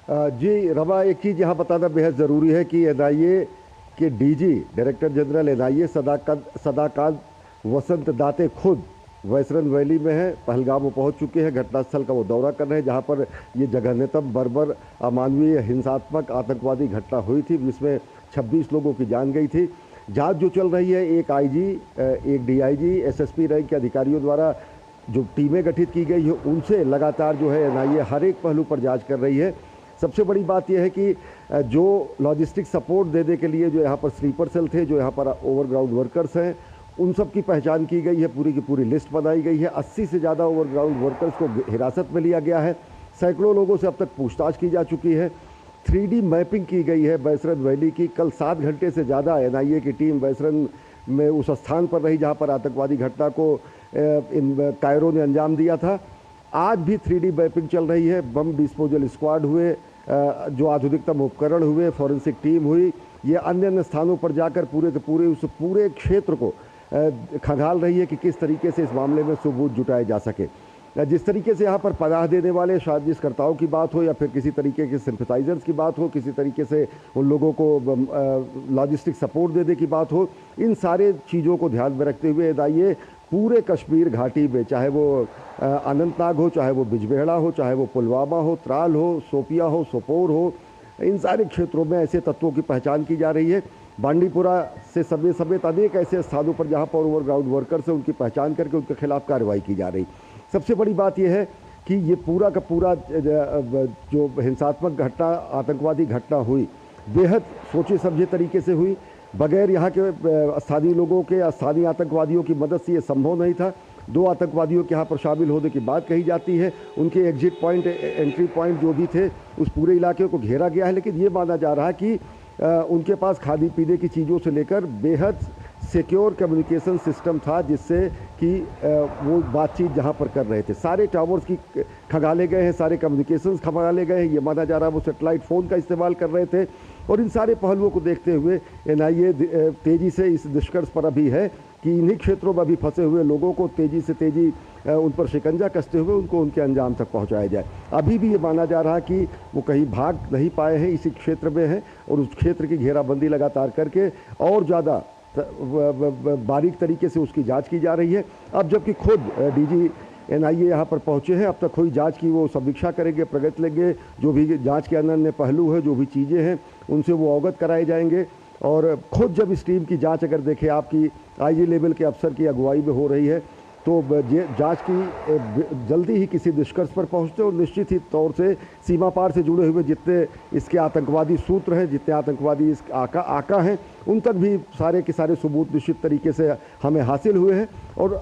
जी रमा, एक चीज़ यहाँ बताना बेहद ज़रूरी है कि NIA के DG director general NIA Sadakant Vasant Date खुद वैसरन वैली में है, पहलगाम वो पहुँच चुके हैं। घटनास्थल का वो दौरा कर रहे हैं जहाँ पर ये जघन्यतम, बर्बर, अमानवीय, हिंसात्मक आतंकवादी घटना हुई थी जिसमें 26 लोगों की जान गई थी। जांच जो चल रही है, एक आईजी, एक डीआईजी, एसएसपी रैंक के अधिकारियों द्वारा जो टीमें गठित की गई है, उनसे लगातार जो है एनआईए हर एक पहलू पर जांच कर रही है। सबसे बड़ी बात यह है कि जो लॉजिस्टिक सपोर्ट देने के लिए जो यहाँ पर स्लीपर सेल थे, जो यहाँ पर ओवरग्राउंड वर्कर्स हैं, उन सब की पहचान की गई है, पूरी की पूरी लिस्ट बनाई गई है। 80 से ज़्यादा ओवरग्राउंड वर्कर्स को हिरासत में लिया गया है। सैकड़ों लोगों से अब तक पूछताछ की जा चुकी है। 3D मैपिंग की गई है बैसरन वैली की। कल 7 घंटे से ज़्यादा एनआईए की टीम बैसरन में उस स्थान पर रही जहाँ पर आतंकवादी घटना को इन कायरों ने अंजाम दिया था। आज भी 3D मैपिंग चल रही है। बम डिस्पोजल स्क्वाड हुए, जो आधुनिकतम उपकरण हुए, फॉरेंसिक टीम हुई, ये अन्य अन्य स्थानों पर जाकर पूरे के पूरे उस पूरे क्षेत्र को खंगाल रही है कि किस तरीके से इस मामले में सबूत जुटाए जा सके। जिस तरीके से यहाँ पर पनाह देने वाले साजिशकर्ताओं की बात हो या फिर किसी तरीके के सिंपथाइजर्स की बात हो, किसी तरीके से उन लोगों को लॉजिस्टिक सपोर्ट देने की बात हो, इन सारे चीज़ों को ध्यान में रखते हुए एनआईए पूरे कश्मीर घाटी में, चाहे वो अनंतनाग हो, चाहे वो बिजबेहड़ा हो, चाहे वो पुलवामा हो, त्राल हो, शोपिया हो, सोपोर हो, इन सारे क्षेत्रों में ऐसे तत्वों की पहचान की जा रही है। बांडीपुरा से समेत अनेक ऐसे स्थानों पर जहाँ पर ओवरग्राउंड वर्कर्स हैं, उनकी पहचान करके उनके खिलाफ कार्रवाई की जा रही। सबसे बड़ी बात यह है कि ये पूरा का पूरा जो हिंसात्मक घटना, आतंकवादी घटना हुई, बेहद सोचे समझे तरीके से हुई। बगैर यहाँ के स्थानीय लोगों के, स्थानीय आतंकवादियों की मदद से ये संभव नहीं था। 2 आतंकवादियों के यहाँ पर शामिल होने की बात कही जाती है। उनके एग्जिट पॉइंट, एंट्री पॉइंट जो भी थे, उस पूरे इलाके को घेरा गया है। लेकिन ये माना जा रहा है कि उनके पास खाने पीने की चीज़ों से लेकर बेहद सिक्योर कम्युनिकेशन सिस्टम था, जिससे कि वो बातचीत जहाँ पर कर रहे थे, सारे टावर्स की खंगाले गए हैं, सारे कम्युनिकेशंस खंगाले गए हैं। ये माना जा रहा है वो सैटेलाइट फ़ोन का इस्तेमाल कर रहे थे। और इन सारे पहलुओं को देखते हुए एनआईए तेज़ी से इस निष्कर्ष पर अभी है कि इन्हीं क्षेत्रों में अभी फंसे हुए लोगों को तेज़ी से उन पर शिकंजा कसते हुए उनको उनके अंजाम तक पहुंचाया जाए। अभी भी ये माना जा रहा कि वो कहीं भाग नहीं पाए हैं, इसी क्षेत्र में हैं और उस क्षेत्र की घेराबंदी लगातार करके और ज़्यादा बारीक तरीके से उसकी जांच की जा रही है। अब जबकि खुद डीजी एनआईए यहाँ पर पहुँचे हैं, अब तक हुई जांच की वो समीक्षा करेंगे, प्रगति लेंगे। जो भी जांच के अन्य पहलू है, जो भी चीज़ें हैं, उनसे वो अवगत कराए जाएंगे। और खुद जब इस टीम की जांच अगर देखें, आपकी आईजी लेवल के अफसर की अगुवाई में हो रही है, तो जांच की जल्दी ही किसी निष्कर्ष पर पहुंचते और निश्चित ही तौर से सीमा पार से जुड़े हुए जितने इसके आतंकवादी सूत्र हैं, जितने आतंकवादी इस आका हैं, उन तक भी सारे के सारे सबूत निश्चित तरीके से हमें हासिल हुए हैं। और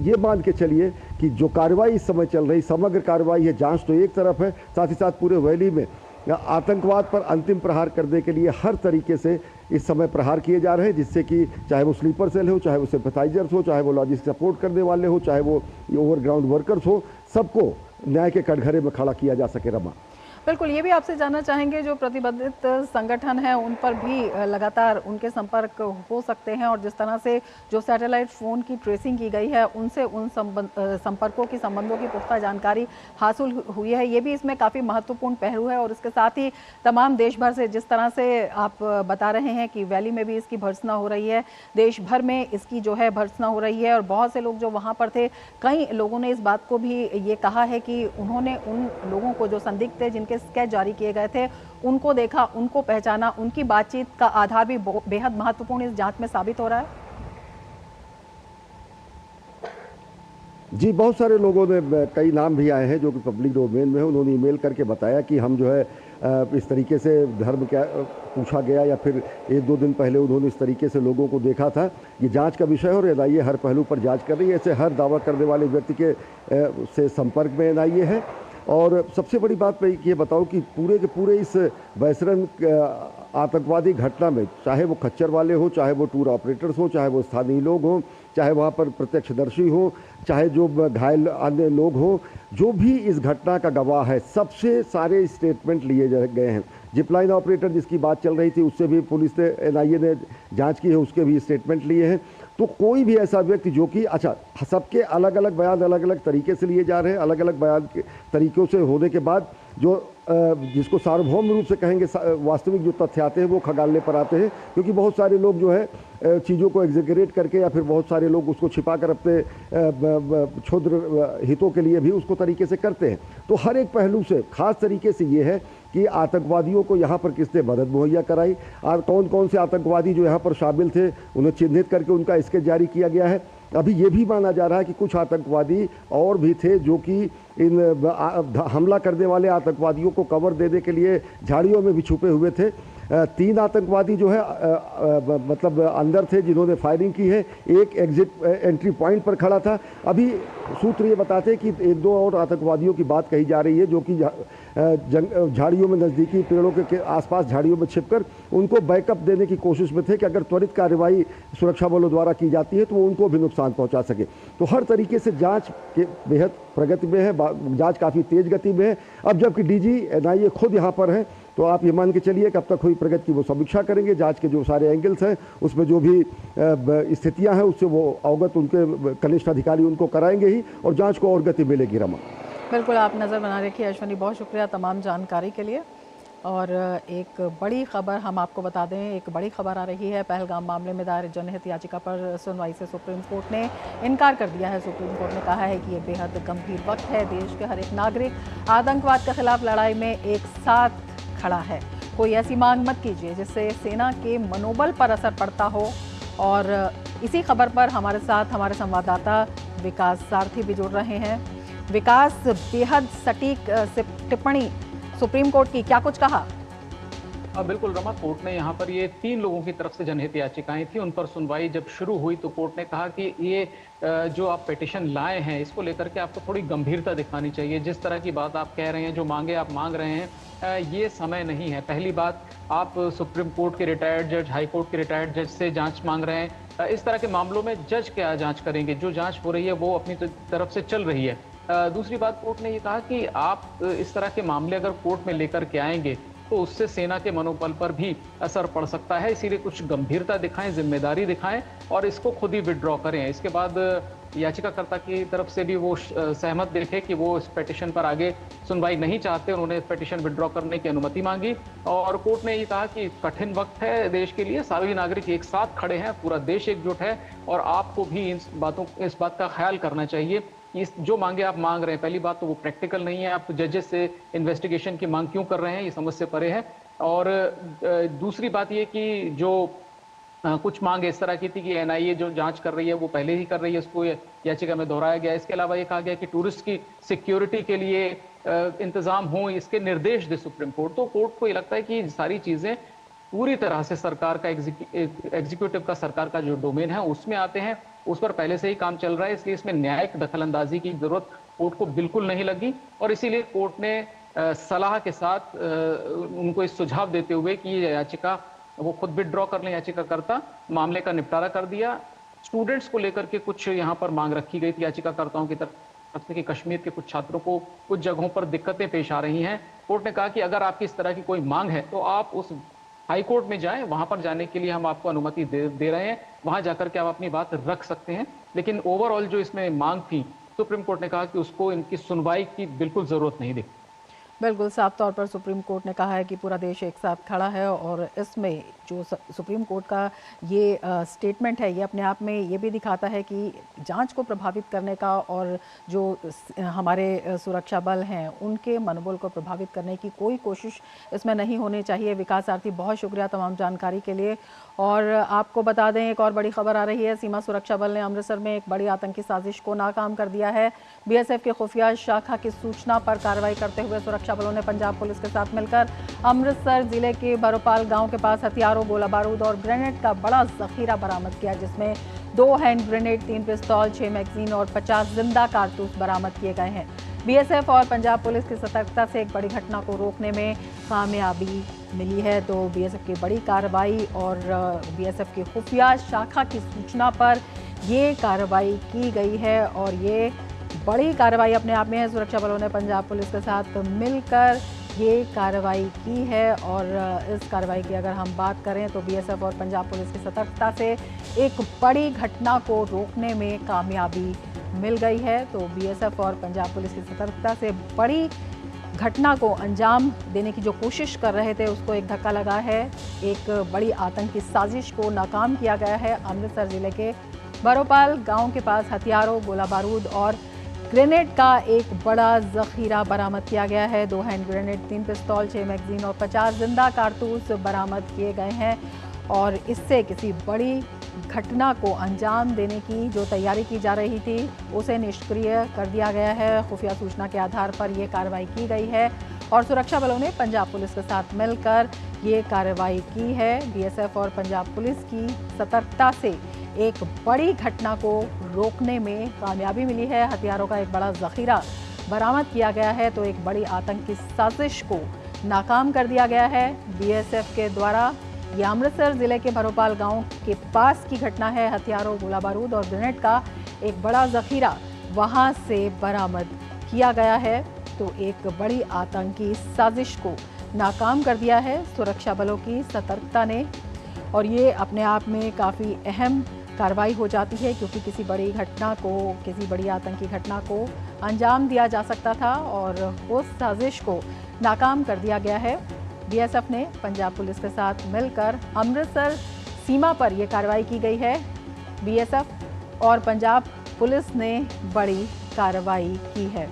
ये मान के चलिए कि जो कार्रवाई इस समय चल रही, समग्र कार्रवाई है, जांच तो एक तरफ है, साथ ही साथ पूरे वैली में आतंकवाद पर अंतिम प्रहार करने के लिए हर तरीके से इस समय प्रहार किए जा रहे हैं, जिससे कि चाहे वो स्लीपर सेल हो, चाहे वो सिंपथाइजर्स हो, चाहे वो लॉजिस्टिक सपोर्ट करने वाले हो, चाहे वो ओवरग्राउंड वर्कर्स हो, सबको न्याय के कटघरे में खड़ा किया जा सके। रमा, बिल्कुल, ये भी आपसे जानना चाहेंगे, जो प्रतिबंधित संगठन है उन पर भी लगातार उनके संपर्क हो सकते हैं, और जिस तरह से जो सैटेलाइट फ़ोन की ट्रेसिंग की गई है, उनसे उन संपर्कों की, संबंधों की पुख्ता जानकारी हासिल हुई है, ये भी इसमें काफ़ी महत्वपूर्ण पहलू है। और इसके साथ ही तमाम देश भर से, जिस तरह से आप बता रहे हैं कि वैली में भी इसकी भर्त्सना हो रही है, देश भर में इसकी जो है भर्त्सना हो रही है, और बहुत से लोग जो वहाँ पर थे, कई लोगों ने इस बात को भी ये कहा है कि उन्होंने उन लोगों को जो संदिग्ध थे, जिनके स्केच जारी किए गए थे, उनको देखा, उनको पहचाना, उनकी बातचीत का आधार भी बेहद महत्वपूर्ण इस जांच में साबित हो रहा है। जी, बहुत सारे लोगों ने, कई नाम भी आए हैं जो कि पब्लिक डोमेन में है, उन्होंने ईमेल करके बताया कि हम जो है इस तरीके से धर्म क्या पूछा गया, या फिर 1-2 दिन पहले उन्होंने इस तरीके से लोगों को देखा था। ये जांच का विषय है और एनआईए हर पहलू पर जांच कर रही है। ऐसे हर दावा करने वाले व्यक्ति के से संपर्क में एनआईए है। और सबसे बड़ी बात मैं ये बताऊं कि पूरे के पूरे इस बैसरन आतंकवादी घटना में, चाहे वो खच्चर वाले हो, चाहे वो टूर ऑपरेटर्स हो, चाहे वो स्थानीय लोग हों, चाहे वहाँ पर प्रत्यक्षदर्शी हो, चाहे जो घायल अन्य लोग हों, जो भी इस घटना का गवाह है, सबसे सारे स्टेटमेंट लिए गए हैं। जिपलाइन ऑपरेटर जिसकी बात चल रही थी, उससे भी पुलिस ने, एनआईए ने जांच की है, उसके भी स्टेटमेंट लिए हैं। तो कोई भी ऐसा व्यक्ति जो कि, अच्छा, सबके अलग अलग बयान अलग अलग तरीके से लिए जा रहे हैं, अलग अलग बयान के तरीक़ों से होने के बाद जो जिसको सार्वभौम रूप से कहेंगे, वास्तविक जो तथ्य आते हैं वो खगालने पर आते हैं। क्योंकि बहुत सारे लोग जो है चीज़ों को एग्जेगरेट करके, या फिर बहुत सारे लोग उसको छिपा कर अपने क्षुद्र हितों के लिए भी उसको तरीके से करते हैं। तो हर एक पहलू से खास तरीके से ये है कि आतंकवादियों को यहाँ पर किसने मदद मुहैया कराई और कौन कौन से आतंकवादी जो यहाँ पर शामिल थे उन्हें चिन्हित करके उनका स्केच जारी किया गया है। अभी ये भी माना जा रहा है कि कुछ आतंकवादी और भी थे जो कि इन हमला करने वाले आतंकवादियों को कवर देने के लिए झाड़ियों में भी छुपे हुए थे। 3 आतंकवादी जो है मतलब अंदर थे जिन्होंने फायरिंग की है, एक एग्जिट एंट्री पॉइंट पर खड़ा था। अभी सूत्र ये बताते हैं कि 1-2 और आतंकवादियों की बात कही जा रही है जो कि झाड़ियों में नज़दीकी पेड़ों के आसपास झाड़ियों में छिपकर उनको बैकअप देने की कोशिश में थे कि अगर त्वरित कार्रवाई सुरक्षा बलों द्वारा की जाती है तो वो उनको भी नुकसान पहुंचा सके। तो हर तरीके से जांच के बेहद प्रगति में है, जांच काफ़ी तेज गति में है। अब जबकि डीजी एनआईए खुद यहाँ पर हैं तो आप ये मान के चलिए कि अब तक हुई प्रगति की वो समीक्षा करेंगे, जांच के जो सारे एंगल्स हैं उसमें जो भी स्थितियां हैं उससे वो अवगत उनके कनिष्ठ अधिकारी उनको कराएंगे ही और जांच को और गति मिलेगी। रमा, बिल्कुल आप नज़र बना रखिए अश्विनी, बहुत शुक्रिया तमाम जानकारी के लिए। और एक बड़ी खबर हम आपको बता दें, एक बड़ी खबर आ रही है। पहलगाम मामले में दायर जनहित याचिका पर सुनवाई से सुप्रीम कोर्ट ने इनकार कर दिया है। सुप्रीम कोर्ट ने कहा है कि ये बेहद गंभीर वक्त है, देश के हर एक नागरिक आतंकवाद के खिलाफ लड़ाई में एक साथ खड़ा है। कोई ऐसी मांग मत कीजिए जिससे सेना के मनोबल पर असर पड़ता हो। और इसी खबर पर हमारे साथ हमारे संवाददाता विकास सारथी भी जुड़ रहे हैं। विकास, बेहद सटीक टिप्पणी सुप्रीम कोर्ट की, क्या कुछ कहा? बिल्कुल रमा, कोर्ट ने यहाँ पर ये 3 लोगों की तरफ से जनहित याचिकाएं थी, उन पर सुनवाई जब शुरू हुई तो कोर्ट ने कहा कि ये जो आप पिटीशन लाए हैं इसको लेकर के आपको थोड़ी गंभीरता दिखानी चाहिए। जिस तरह की बात आप कह रहे हैं, जो मांगे आप मांग रहे हैं, ये समय नहीं है। पहली बात, आप सुप्रीम कोर्ट के रिटायर्ड जज, हाई कोर्ट के रिटायर्ड जज से जांच मांग रहे हैं। इस तरह के मामलों में जज क्या जांच करेंगे? जो जांच हो रही है वो अपनी तरफ से चल रही है। दूसरी बात, कोर्ट ने ये कहा कि आप इस तरह के मामले अगर कोर्ट में लेकर के आएंगे तो उससे सेना के मनोबल पर भी असर पड़ सकता है, इसीलिए कुछ गंभीरता दिखाएं, जिम्मेदारी दिखाएं और इसको खुद ही विड्रॉ करें। इसके बाद याचिकाकर्ता की तरफ से भी वो सहमत देखे कि वो इस पिटीशन पर आगे सुनवाई नहीं चाहते, उन्होंने पिटीशन विड्रॉ करने की अनुमति मांगी। और कोर्ट ने ये कहा कि कठिन वक्त है देश के लिए, सभी नागरिक एक साथ खड़े हैं, पूरा देश एकजुट है और आपको भी इस बात का ख्याल करना चाहिए। इस जो मांगे आप मांग रहे हैं, पहली बात तो वो प्रैक्टिकल नहीं है। आप जजेस से इन्वेस्टिगेशन की मांग क्यों कर रहे हैं, ये समझ से परे है। और दूसरी बात ये कि जो कुछ मांग इस तरह की थी कि एनआईए जो जांच कर रही है वो पहले ही कर रही है, उसको याचिका में दोहराया गया। इसके अलावा ये कहा गया कि टूरिस्ट की सिक्योरिटी के लिए इंतजाम हो, इसके निर्देश दे सुप्रीम कोर्ट। तो कोर्ट को ये लगता है कि सारी चीजें पूरी तरह से सरकार का एग्जीक्यूटिव का, सरकार का जो डोमेन है उसमें आते हैं, उस पर पहले से ही काम चल रहा है, इसलिए इसमें न्यायिक दखलंदाजी की जरूरत कोर्ट को बिल्कुल नहीं लगी। और इसीलिए कोर्ट ने सलाह के साथ उनको इस सुझाव देते हुए कि ये याचिका वो खुद विड्रॉ कर लें, याचिकाकर्ता, मामले का निपटारा कर दिया। स्टूडेंट्स को लेकर के कुछ यहाँ पर मांग रखी गई थी याचिकाकर्ताओं की तरफ से कि कश्मीर के कुछ छात्रों को कुछ जगहों पर दिक्कतें पेश आ रही हैं। कोर्ट ने कहा कि अगर आपकी इस तरह की कोई मांग है तो आप उस हाई कोर्ट में जाएं, वहां पर जाने के लिए हम आपको अनुमति दे रहे हैं, वहां जाकर के आप अपनी बात रख सकते हैं। लेकिन ओवरऑल जो इसमें मांग थी, सुप्रीम कोर्ट ने कहा कि उसको इनकी सुनवाई की बिल्कुल जरूरत नहीं दिखती। बिल्कुल साफ तौर पर सुप्रीम कोर्ट ने कहा है कि पूरा देश एक साथ खड़ा है। और इसमें जो सुप्रीम कोर्ट का ये स्टेटमेंट है, ये अपने आप में ये भी दिखाता है कि जांच को प्रभावित करने का और जो हमारे सुरक्षा बल हैं उनके मनोबल को प्रभावित करने की कोई कोशिश इसमें नहीं होनी चाहिए। विकास सारथी, बहुत शुक्रिया तमाम जानकारी के लिए। और आपको बता दें, एक और बड़ी खबर आ रही है। सीमा सुरक्षा बल ने अमृतसर में एक बड़ी आतंकी साजिश को नाकाम कर दिया है। बीएसएफ के खुफिया शाखा की सूचना पर कार्रवाई करते हुए सुरक्षा बलों ने पंजाब पुलिस के साथ मिलकर अमृतसर जिले के भरोपाल गांव के पास हथियारों, गोला बारूद और ग्रेनेड का बड़ा जखीरा बरामद किया, जिसमें 2 हैंड ग्रेनेड, 3 पिस्तौल, 6 मैगजीन और 50 जिंदा कारतूस बरामद किए गए हैं। बीएसएफ और पंजाब पुलिस की सतर्कता से एक बड़ी घटना को रोकने में कामयाबी मिली है। तो बीएसएफ की बड़ी कार्रवाई और बीएसएफ की खुफिया शाखा की सूचना पर ये कार्रवाई की गई है और ये बड़ी कार्रवाई अपने आप में है। सुरक्षा बलों ने पंजाब पुलिस के साथ मिलकर ये कार्रवाई की है। और इस कार्रवाई की अगर हम बात करें तो बीएसएफ और पंजाब पुलिस की सतर्कता से एक बड़ी घटना को रोकने में कामयाबी मिल गई है। तो बीएसएफ और पंजाब पुलिस की सतर्कता से बड़ी घटना को अंजाम देने की जो कोशिश कर रहे थे उसको एक धक्का लगा है। एक बड़ी आतंकी साजिश को नाकाम किया गया है। अमृतसर जिले के भरोपाल गांव के पास हथियारों, गोला बारूद और ग्रेनेड का एक बड़ा जखीरा बरामद किया गया है। 2 हैंड ग्रेनेड, 3 पिस्तौल, 6 मैगजीन और 50 जिंदा कारतूस बरामद किए गए हैं और इससे किसी बड़ी घटना को अंजाम देने की जो तैयारी की जा रही थी उसे निष्क्रिय कर दिया गया है। खुफिया सूचना के आधार पर ये कार्रवाई की गई है और सुरक्षा बलों ने पंजाब पुलिस के साथ मिलकर ये कार्रवाई की है। बीएसएफ और पंजाब पुलिस की सतर्कता से एक बड़ी घटना को रोकने में कामयाबी मिली है। हथियारों का एक बड़ा जखीरा बरामद किया गया है तो एक बड़ी आतंकी साजिश को नाकाम कर दिया गया है बीएसएफ के द्वारा। ये अमृतसर जिले के भरोपाल गांव के पास की घटना है। हथियारों, गोला बारूद और ग्रेनेड का एक बड़ा जखीरा वहां से बरामद किया गया है तो एक बड़ी आतंकी साजिश को नाकाम कर दिया है सुरक्षा बलों की सतर्कता ने। और ये अपने आप में काफ़ी अहम कार्रवाई हो जाती है क्योंकि किसी बड़ी घटना को, किसी बड़ी आतंकी घटना को अंजाम दिया जा सकता था और उस साजिश को नाकाम कर दिया गया है। बीएसएफ ने पंजाब पुलिस के साथ मिलकर अमृतसर सीमा पर यह कार्रवाई की गई है। बीएसएफ और पंजाब पुलिस ने बड़ी कार्रवाई की है।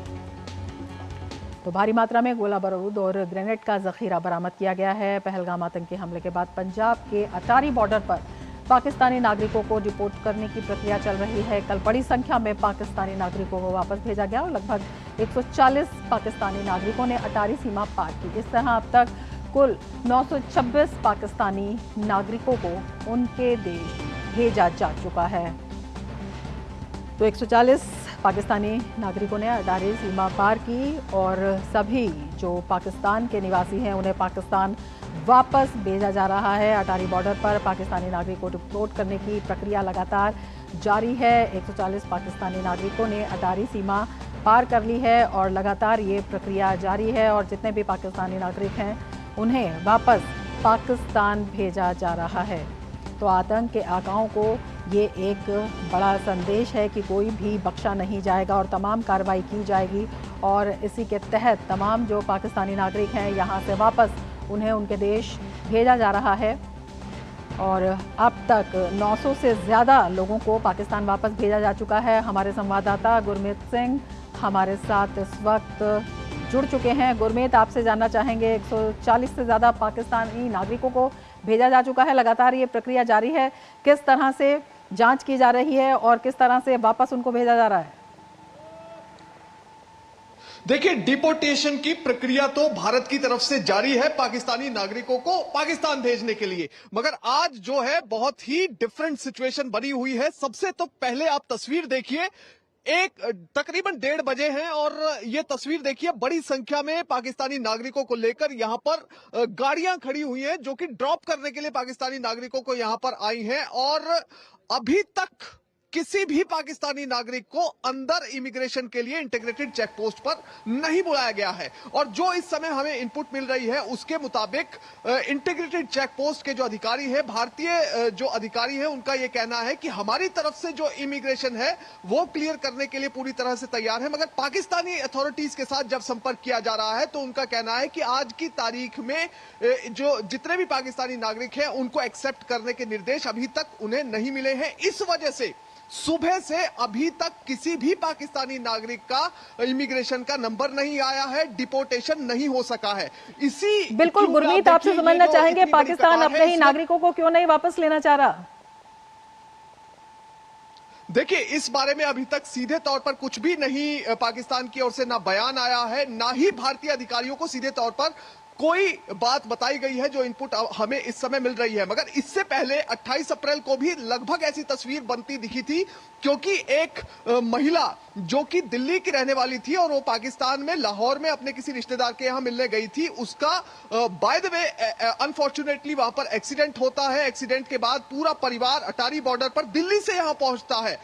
तो भारी मात्रा में गोला बारूद और ग्रेनेड का जखीरा बरामद किया गया है। पहलगाम आतंकी हमले के बाद पंजाब के अटारी बॉर्डर पर पाकिस्तानी नागरिकों को डिपोर्ट करने की प्रक्रिया चल रही है। कल बड़ी संख्या में पाकिस्तानी नागरिकों को वापस भेजा गया और लगभग 140 पाकिस्तानी नागरिकों ने अटारी सीमा पार की। इस तरह अब तक कुल 926 पाकिस्तानी नागरिकों को उनके देश भेजा जा चुका है। तो 140 पाकिस्तानी नागरिकों ने अटारी सीमा पार की और सभी जो पाकिस्तान के निवासी हैं उन्हें पाकिस्तान वापस भेजा जा रहा है। अटारी बॉर्डर पर पाकिस्तानी नागरिकों को डिपोर्ट करने की प्रक्रिया लगातार जारी है। 140 पाकिस्तानी नागरिकों ने अटारी सीमा पार कर ली है और लगातार ये प्रक्रिया जारी है और जितने भी पाकिस्तानी नागरिक हैं उन्हें वापस पाकिस्तान भेजा जा रहा है। तो आतंक के आकाओं को ये एक बड़ा संदेश है कि कोई भी बख्शा नहीं जाएगा और तमाम कार्रवाई की जाएगी और इसी के तहत तमाम जो पाकिस्तानी नागरिक हैं यहाँ से वापस उन्हें उनके देश भेजा जा रहा है। और अब तक 900 से ज़्यादा लोगों को पाकिस्तान वापस भेजा जा चुका है। हमारे संवाददाता गुरमीत सिंह हमारे साथ इस वक्त जुड़ चुके हैं। गुरमीत, आपसे जानना चाहेंगे 140 से ज़्यादा पाकिस्तानी नागरिकों को भेजा जा चुका है, लगातार ये प्रक्रिया जारी है, किस तरह से जांच की जा रही है और किस तरह से वापस उनको भेजा जा रहा है? देखिए, डिपोर्टेशन की प्रक्रिया तो भारत की तरफ से जारी है पाकिस्तानी नागरिकों को पाकिस्तान भेजने के लिए, मगर आज जो है बहुत ही डिफरेंट सिचुएशन बनी हुई है। सबसे तो पहले आप तस्वीर देखिए, तकरीबन 1:30 बजे हैं और ये तस्वीर देखिए, बड़ी संख्या में पाकिस्तानी नागरिकों को लेकर यहां पर गाड़ियां खड़ी हुई हैं जो कि ड्रॉप करने के लिए पाकिस्तानी नागरिकों को यहां पर आई हैं और अभी तक किसी भी पाकिस्तानी नागरिक को अंदर इमिग्रेशन के लिए इंटीग्रेटेड चेक पोस्ट पर नहीं बुलाया गया है। और जो इस समय हमें इनपुट मिल रही है उसके मुताबिक इंटीग्रेटेड चेक पोस्ट के जो अधिकारी है, भारतीय जो अधिकारी है, उनका यह कहना है कि हमारी तरफ से जो इमिग्रेशन है वो क्लियर करने के लिए पूरी तरह से तैयार है। मगर पाकिस्तानी अथॉरिटीज के साथ जब संपर्क किया जा रहा है तो उनका कहना है कि आज की तारीख में जो जितने भी पाकिस्तानी नागरिक हैं उनको एक्सेप्ट करने के निर्देश अभी तक उन्हें नहीं मिले हैं। इस वजह से सुबह से अभी तक किसी भी पाकिस्तानी नागरिक का इमिग्रेशन का नंबर नहीं आया है, डिपोर्टेशन नहीं हो सका है। इसी बिल्कुल गुरमीत, आपसे समझना चाहेंगे पाकिस्तान अपने ही नागरिकों को क्यों नहीं वापस लेना चाह रहा? देखिए, इस बारे में अभी तक सीधे तौर पर कुछ भी नहीं पाकिस्तान की ओर से ना बयान आया है, ना ही भारतीय अधिकारियों को सीधे तौर पर कोई बात बताई गई है जो इनपुट हमें इस समय मिल रही है। मगर इससे पहले 28 अप्रैल को भी लगभग ऐसी तस्वीर बनती दिखी थी, क्योंकि एक महिला जो कि दिल्ली की रहने वाली थी और वो पाकिस्तान में लाहौर में अपने किसी रिश्तेदार के यहां मिलने गई थी, उसका बाय द वे अनफॉर्चुनेटली वहां पर एक्सीडेंट होता है। एक्सीडेंट के बाद पूरा परिवार अटारी बॉर्डर पर दिल्ली से यहां पहुंचता है।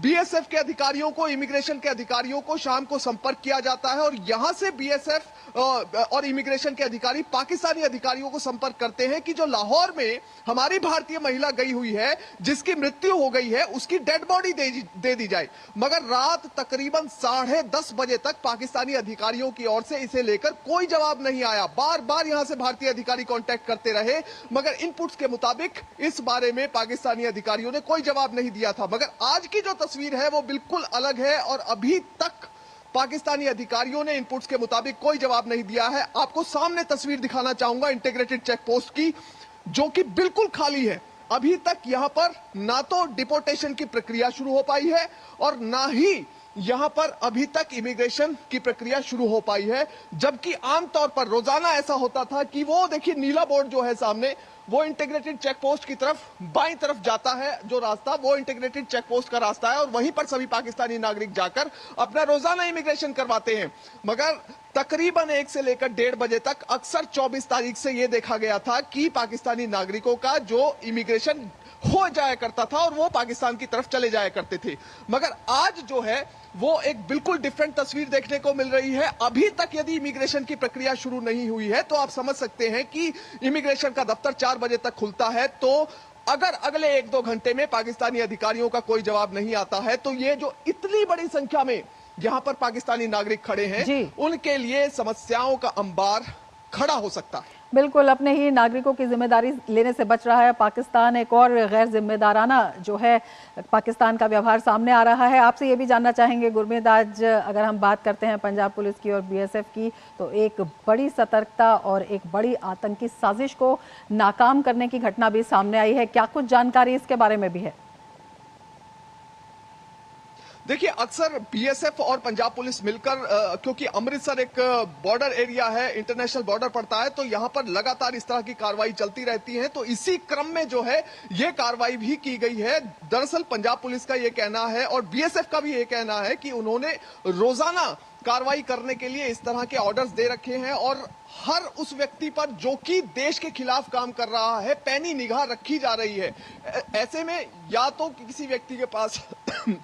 बीएसएफ के अधिकारियों को, इमिग्रेशन के अधिकारियों को शाम को संपर्क किया जाता है और यहां से बीएसएफ और इमिग्रेशन के अधिकारी पाकिस्तानी अधिकारियों को संपर्क करते हैं कि जो लाहौर में हमारी भारतीय महिला गई हुई है, जिसकी मृत्यु हो गई है, उसकी डेड बॉडी दे दी जाए। मगर रात तकरीबन 10:30 बजे तक पाकिस्तानी अधिकारियों की ओर से इसे लेकर कोई जवाब नहीं आया। बार बार यहां से भारतीय अधिकारी कांटेक्ट करते रहे, मगर इनपुट्स के मुताबिक इस बारे में पाकिस्तानी अधिकारियों ने कोई जवाब नहीं दिया था। मगर आज की जो तस्वीर है वो बिल्कुल अलग है और अभी तक पाकिस्तानी अधिकारियों ने इनपुट्स के मुताबिक कोई जवाब नहीं दिया है। आपको सामने तस्वीर दिखाना चाहूंगा इंटीग्रेटेड चेक पोस्ट की, जो कि बिल्कुल खाली है। अभी तक यहां पर ना तो डिपोर्टेशन की प्रक्रिया शुरू हो पाई है और ना ही यहां पर अभी तक इमिग्रेशन की प्रक्रिया शुरू हो पाई है, जबकि आमतौर पर रोजाना ऐसा होता था कि वो देखिए नीला बोर्ड जो है सामने, वो इंटीग्रेटेड चेक पोस्ट की तरफ बाईं तरफ जाता है। जो रास्ता वो इंटीग्रेटेड चेक पोस्ट का रास्ता है और वहीं पर सभी पाकिस्तानी नागरिक जाकर अपना रोजाना इमिग्रेशन करवाते हैं। मगर तकरीबन 1 से लेकर 1:30 बजे तक अक्सर 24 तारीख से यह देखा गया था कि पाकिस्तानी नागरिकों का जो इमिग्रेशन हो जाया करता था और वो पाकिस्तान की तरफ चले जाया करते थे। मगर आज जो है वो एक बिल्कुल डिफरेंट तस्वीर देखने को मिल रही है। अभी तक यदि इमिग्रेशन की प्रक्रिया शुरू नहीं हुई है तो आप समझ सकते हैं कि इमिग्रेशन का दफ्तर 4 बजे तक खुलता है, तो अगर अगले 1-2 घंटे में पाकिस्तानी अधिकारियों का कोई जवाब नहीं आता है तो ये जो इतनी बड़ी संख्या में यहां पर पाकिस्तानी नागरिक खड़े हैं, उनके लिए समस्याओं का अंबार खड़ा हो सकता है। बिल्कुल, अपने ही नागरिकों की जिम्मेदारी लेने से बच रहा है पाकिस्तान। एक और गैर जिम्मेदाराना जो है पाकिस्तान का व्यवहार सामने आ रहा है। आपसे ये भी जानना चाहेंगे गुरमीत, आज अगर हम बात करते हैं पंजाब पुलिस की और बीएसएफ की, तो एक बड़ी सतर्कता और एक बड़ी आतंकी साजिश को नाकाम करने की घटना भी सामने आई है। क्या कुछ जानकारी इसके बारे में भी है? देखिए, अक्सर बीएसएफ और पंजाब पुलिस मिलकर, क्योंकि अमृतसर एक बॉर्डर एरिया है, इंटरनेशनल बॉर्डर पड़ता है, तो यहां पर लगातार इस तरह की कार्रवाई चलती रहती है। तो इसी क्रम में जो है ये कार्रवाई भी की गई है। दरअसल पंजाब पुलिस का ये कहना है और बीएसएफ का भी ये कहना है कि उन्होंने रोजाना कार्रवाई करने के लिए इस तरह के ऑर्डर्स दे रखे हैं और हर उस व्यक्ति पर जो कि देश के खिलाफ काम कर रहा है पैनी निगाह रखी जा रही है। ऐसे में या तो किसी व्यक्ति के पास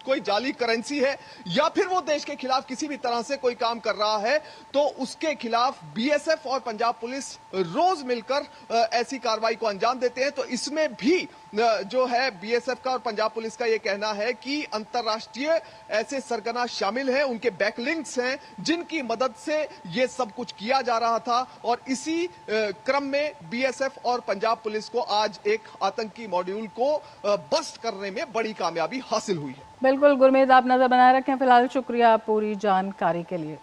कोई जाली करेंसी है या फिर वो देश के खिलाफ किसी भी तरह से कोई काम कर रहा है, तो उसके खिलाफ बीएसएफ और पंजाब पुलिस रोज मिलकर ऐसी कार्रवाई को अंजाम देते हैं। तो इसमें भी जो है बीएसएफ का और पंजाब पुलिस का ये कहना है कि अंतर्राष्ट्रीय ऐसे सरगना शामिल हैं, उनके बैकलिंक्स हैं, जिनकी मदद से ये सब कुछ किया जा रहा था। और इसी क्रम में बीएसएफ और पंजाब पुलिस को आज एक आतंकी मॉड्यूल को बस्ट करने में बड़ी कामयाबी हासिल हुई है। बिल्कुल गुरमीत, आप नजर बनाए रखें। फिलहाल शुक्रिया पूरी जानकारी के लिए।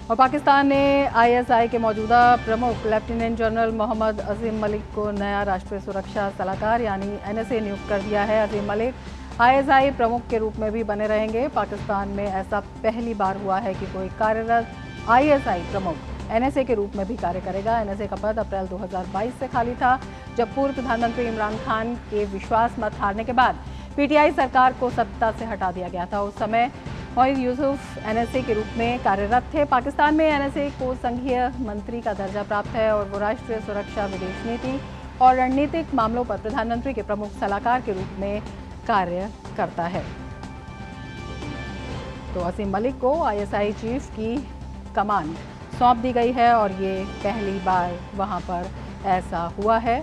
और पाकिस्तान ने आईएसआई के मौजूदा प्रमुख लेफ्टिनेंट जनरल मोहम्मद अजीम मलिक को नया राष्ट्रीय सुरक्षा सलाहकार यानी एनएसए नियुक्त कर दिया है। अजीम मलिक आईएसआई प्रमुख के रूप में भी बने रहेंगे। पाकिस्तान में ऐसा पहली बार हुआ है कि कोई कार्यरत आईएसआई प्रमुख एनएसए के रूप में भी कार्य करेगा। एनएसए का पद अप्रैल 2022 से खाली था, जब पूर्व प्रधानमंत्री इमरान खान के विश्वास मत हारने के बाद पीटीआई सरकार को सत्ता से हटा दिया गया था। उस समय मोइज यूसुफ एनएसए के रूप में कार्यरत थे। पाकिस्तान में एनएसए को संघीय मंत्री का दर्जा प्राप्त है और वो राष्ट्रीय सुरक्षा, विदेश नीति और रणनीतिक मामलों पर प्रधानमंत्री के प्रमुख सलाहकार के रूप में कार्य करता है। तो असीम मलिक को आईएसआई चीफ की कमान सौंप दी गई है और ये पहली बार वहां पर ऐसा हुआ है।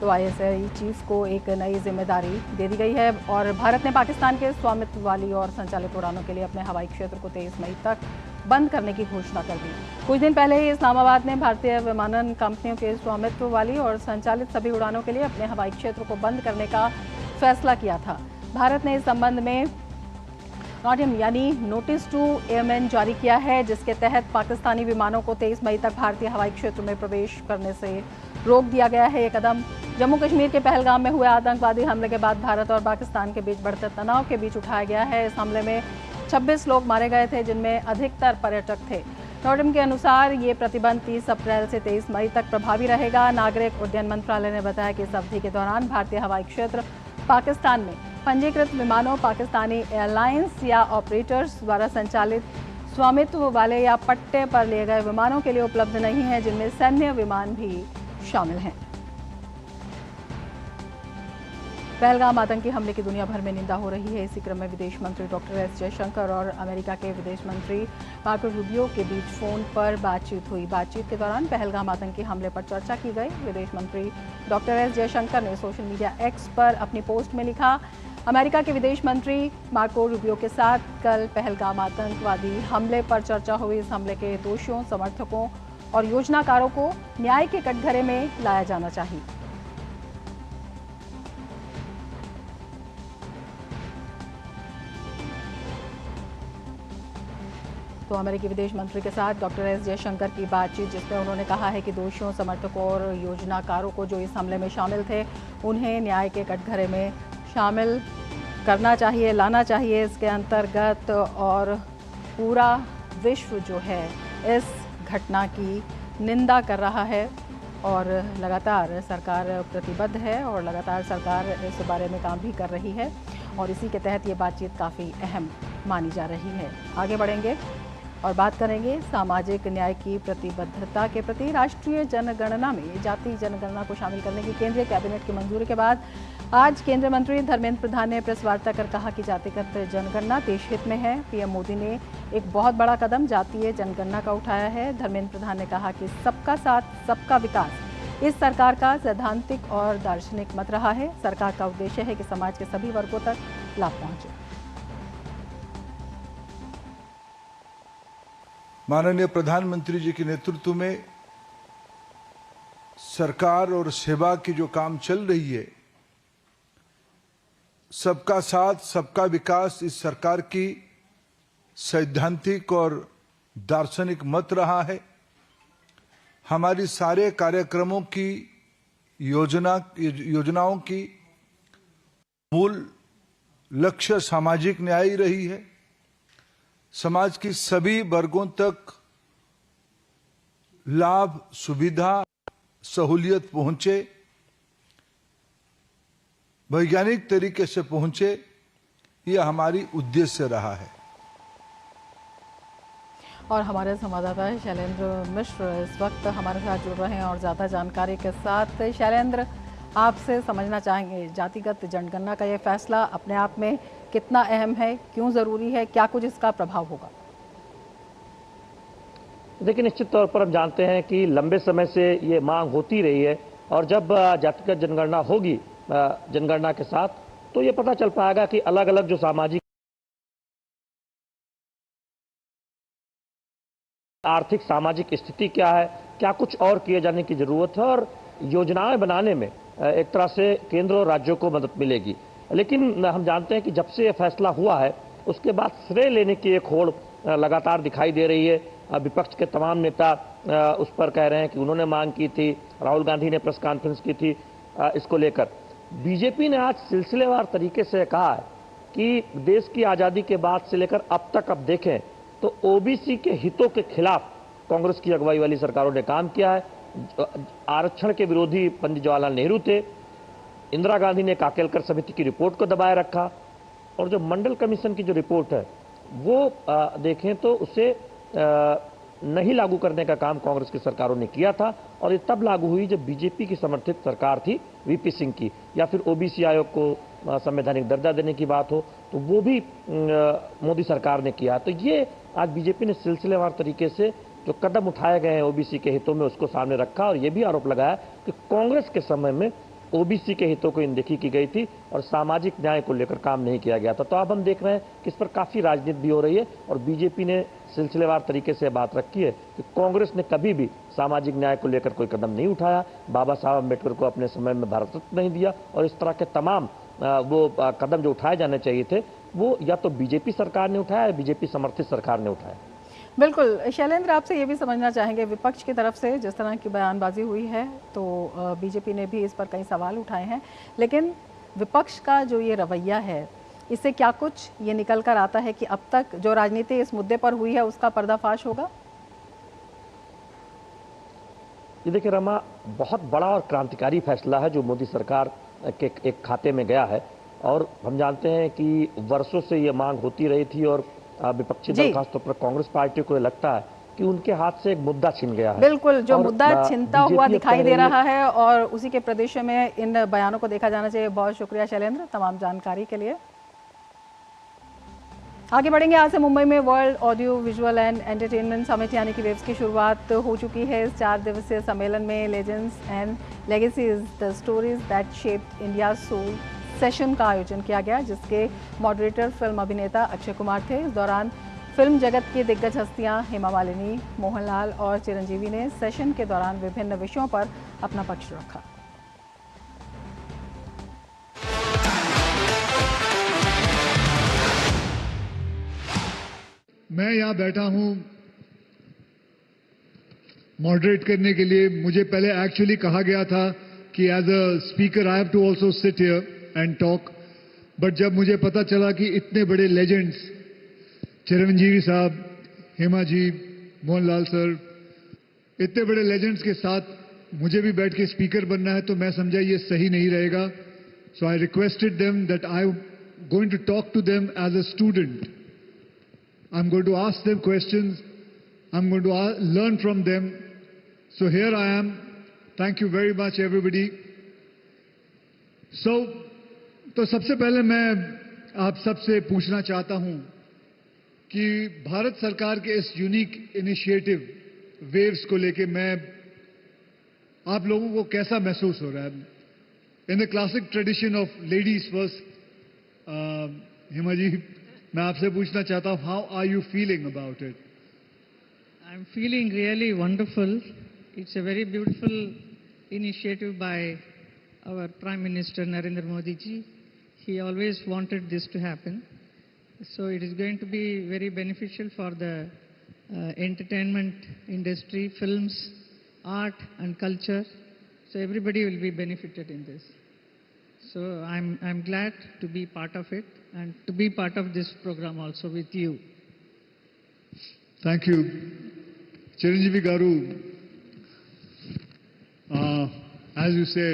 तो आईएसआई चीफ को एक नई जिम्मेदारी दे दी गई है और भारत ने पाकिस्तान के स्वामित्व वाली और संचालित उड़ानों के लिए अपने हवाई क्षेत्र को 23 मई तक बंद करने की घोषणा कर दी। कुछ दिन पहले ही इस्लामाबाद ने भारतीय विमानन कंपनियों के स्वामित्व वाली और संचालित सभी उड़ानों के लिए अपने हवाई क्षेत्र को बंद करने का फैसला किया था। भारत ने इस संबंध में नोटिम यानी नोटिस टू एयरमैन जारी किया है, जिसके तहत पाकिस्तानी विमानों को 23 मई तक भारतीय हवाई क्षेत्र में प्रवेश करने से रोक दिया गया है। ये कदम जम्मू कश्मीर के पहलगाम में हुए आतंकवादी हमले के बाद भारत और पाकिस्तान के बीच बढ़ते तनाव के बीच उठाया गया है। इस हमले में 26 लोग मारे गए थे, जिनमें अधिकतर पर्यटक थे। नोटिम के अनुसार ये प्रतिबंध 30 अप्रैल से 23 मई तक प्रभावी रहेगा। नागरिक उड्डयन मंत्रालय ने बताया कि इस अवधि के दौरान भारतीय हवाई क्षेत्र पाकिस्तान में पंजीकृत विमानों, पाकिस्तानी एयरलाइंस या ऑपरेटर्स द्वारा संचालित स्वामित्व वाले या पट्टे पर लिए गए विमानों के लिए उपलब्ध नहीं है, जिनमें सैन्य विमान भी शामिल हैं। पहलगाम आतंकी हमले की दुनिया भर में निंदा हो रही है। इसी क्रम में विदेश मंत्री डॉक्टर एस जयशंकर और अमेरिका के विदेश मंत्री मार्को रूबियो के बीच फोन पर बातचीत हुई। बातचीत के दौरान पहलगाम आतंकी हमले पर चर्चा की गई। विदेश मंत्री डॉक्टर एस जयशंकर ने सोशल मीडिया एक्स पर अपनी पोस्ट में लिखा, अमेरिका के विदेश मंत्री मार्को रूबियो के साथ कल पहलगाम आतंकवादी हमले पर चर्चा हुई। इस हमले के दोषियों, समर्थकों और योजनाकारों को न्याय के कटघरे में लाया जाना चाहिए। तो अमेरिकी विदेश मंत्री के साथ डॉक्टर एस जयशंकर की बातचीत, जिसमें उन्होंने कहा है कि दोषियों, समर्थकों और योजनाकारों को जो इस हमले में शामिल थे उन्हें न्याय के कटघरे में शामिल करना चाहिए, लाना चाहिए। इसके अंतर्गत और पूरा विश्व जो है इस घटना की निंदा कर रहा है और लगातार सरकार प्रतिबद्ध है और लगातार सरकार इस बारे में काम भी कर रही है और इसी के तहत ये बातचीत काफ़ी अहम मानी जा रही है। आगे बढ़ेंगे और बात करेंगे सामाजिक न्याय की प्रतिबद्धता के प्रति। राष्ट्रीय जनगणना में जाति जनगणना को शामिल करने की केंद्रीय कैबिनेट की मंजूरी के बाद आज केंद्रीय मंत्री धर्मेंद्र प्रधान ने प्रेस वार्ता कर कहा कि जातिगत जनगणना देश हित में है। पीएम मोदी ने एक बहुत बड़ा कदम जातीय जनगणना का उठाया है। धर्मेंद्र प्रधान ने कहा कि सबका साथ सबका विकास इस सरकार का सैद्धांतिक और दार्शनिक मत रहा है। सरकार का उद्देश्य है कि समाज के सभी वर्गों तक लाभ पहुंचे। माननीय प्रधानमंत्री जी के नेतृत्व में सरकार और सेवा की जो काम चल रही है, सबका साथ सबका विकास इस सरकार की सैद्धांतिक और दार्शनिक मत रहा है। हमारी सारे कार्यक्रमों की योजनाओं की मूल लक्ष्य सामाजिक न्याय रही है। समाज की सभी वर्गों तक लाभ, सुविधा, सहूलियत पहुंचे, वैज्ञानिक तरीके से पहुंचे, यह हमारी उद्देश्य रहा है। और हमारे संवाददाता शैलेंद्र मिश्र इस वक्त हमारे साथ जुड़ रहे हैं और ज़्यादा जानकारी के साथ। शैलेंद्र, आपसे समझना चाहेंगे जातिगत जनगणना का ये फैसला अपने आप में कितना अहम है, क्यों ज़रूरी है, क्या कुछ इसका प्रभाव होगा? देखिए, निश्चित तौर पर हम जानते हैं कि लंबे समय से ये मांग होती रही है और जब जातिगत जनगणना होगी जनगणना के साथ, तो ये पता चल पाएगा कि अलग अलग जो सामाजिक आर्थिक सामाजिक स्थिति क्या है, क्या कुछ और किए जाने की जरूरत है और योजनाएं बनाने में एक तरह से केंद्र और राज्यों को मदद मिलेगी। लेकिन हम जानते हैं कि जब से यह फैसला हुआ है उसके बाद श्रेय लेने की एक होड़ लगातार दिखाई दे रही है। विपक्ष के तमाम नेता उस पर कह रहे हैं कि उन्होंने मांग की थी, राहुल गांधी ने प्रेस कॉन्फ्रेंस की थी इसको लेकर। बीजेपी ने आज सिलसिलेवार तरीके से कहा है कि देश की आज़ादी के बाद से लेकर अब तक अब देखें तो ओबीसी के हितों के खिलाफ कांग्रेस की अगुवाई वाली सरकारों ने काम किया है। आरक्षण के विरोधी पंडित जवाहरलाल नेहरू थे, इंदिरा गांधी ने काकेलकर समिति की रिपोर्ट को दबाए रखा और जो मंडल कमीशन की जो रिपोर्ट है वो देखें तो उसे नहीं लागू करने का काम कांग्रेस की सरकारों ने किया था और ये तब लागू हुई जब बीजेपी की समर्थित सरकार थी वीपी सिंह की, या फिर ओबीसी आयोग को संवैधानिक दर्जा देने की बात हो तो वो भी मोदी सरकार ने किया। तो ये आज बीजेपी ने सिलसिलेवार तरीके से जो कदम उठाए गए हैं ओबीसी के हितों में उसको सामने रखा और ये भी आरोप लगाया कि कांग्रेस के समय में ओबीसी के हितों को अनदेखी की गई थी और सामाजिक न्याय को लेकर काम नहीं किया गया था। तो अब हम देख रहे हैं कि इस पर काफी राजनीति भी हो रही है और बीजेपी ने सिलसिलेवार तरीके से बात रखी है कि कांग्रेस ने कभी भी सामाजिक न्याय को लेकर कोई कदम नहीं उठाया, बाबा साहब अम्बेडकर को अपने समय में भारत रत्न नहीं दिया और इस तरह के तमाम वो कदम जो उठाए जाने चाहिए थे वो या तो बीजेपी सरकार ने उठाया या बीजेपी समर्थित सरकार ने उठाया। बिल्कुल शैलेंद्र, आपसे ये भी समझना चाहेंगे, विपक्ष की तरफ से जिस तरह की बयानबाजी हुई है तो बीजेपी ने भी इस पर कई सवाल उठाए हैं, लेकिन विपक्ष का जो ये रवैया है इससे क्या कुछ ये निकल कर आता है कि अब तक जो राजनीति इस मुद्दे पर हुई है उसका पर्दाफाश होगा? ये देखिए रमा, बहुत बड़ा और क्रांतिकारी फैसला है जो मोदी सरकार के एक खाते में गया है और हम जानते हैं कि वर्षों से ये मांग होती रही थी और विपक्षी दल खासतौर पर कांग्रेस पार्टी को लगता है कि उनके हाथ से एक मुद्दा छिन गया है। बिल्कुल, जो मुद्दा छिनता हुआ दिखाई दे रहा है और उसी के प्रदेश में इन बयानों को देखा जाना चाहिए। बहुत शुक्रिया शैलेंद्र तमाम जानकारी के लिए। आगे बढ़ेंगे। आज से मुंबई में world audio visual and entertainment summit यानी कि वेव्स की शुरुआत हो चुकी है। इस 4 दिवसीय सम्मेलन में legends and legacies the stories that shaped India soul session का आयोजन किया गया, जिसके मॉडरेटर फिल्म अभिनेता अक्षय कुमार थे। इस दौरान फिल्म जगत की दिग्गज हस्तियां हेमा मालिनी, मोहनलाल और चिरंजीवी ने सेशन के दौरान विभिन्न विषयों पर अपना पक्ष रखा। मैं यहाँ बैठा हूँ मॉडरेट करने के लिए। मुझे पहले एक्चुअली कहा गया था कि as a speaker I have to also sit here and talk, but जब मुझे पता चला कि इतने बड़े लेजेंड्स चिरंजीवी साहब, हेमा जी, मोहनलाल सर, इतने बड़े लेजेंड्स के साथ मुझे भी बैठ के स्पीकर बनना है, तो मैं समझा ये सही नहीं रहेगा। So I requested them that I am going to talk to them as a student. I am going to ask them questions, I am going to learn from them. So here I am. Thank you very much everybody. So, तो सबसे पहले मैं आप सबसे पूछना चाहता हूं कि भारत सरकार के इस यूनिक इनिशिएटिव वेव्स को लेके मैं आप लोगों को कैसा महसूस हो रहा है? In the classic tradition of ladies first, Hima ji, मैं आपसे पूछना चाहता हूं, how are you feeling about it? I'm feeling really wonderful. It's a very beautiful initiative by our Prime Minister Narendra Modi ji. He always wanted this to happen. So it is going to be very beneficial for the entertainment industry, films, art and culture. So everybody will be benefited in this. So I'm glad to be part of it and to be part of this program also with you. Thank you. Chiranjeevi Garu, as you say,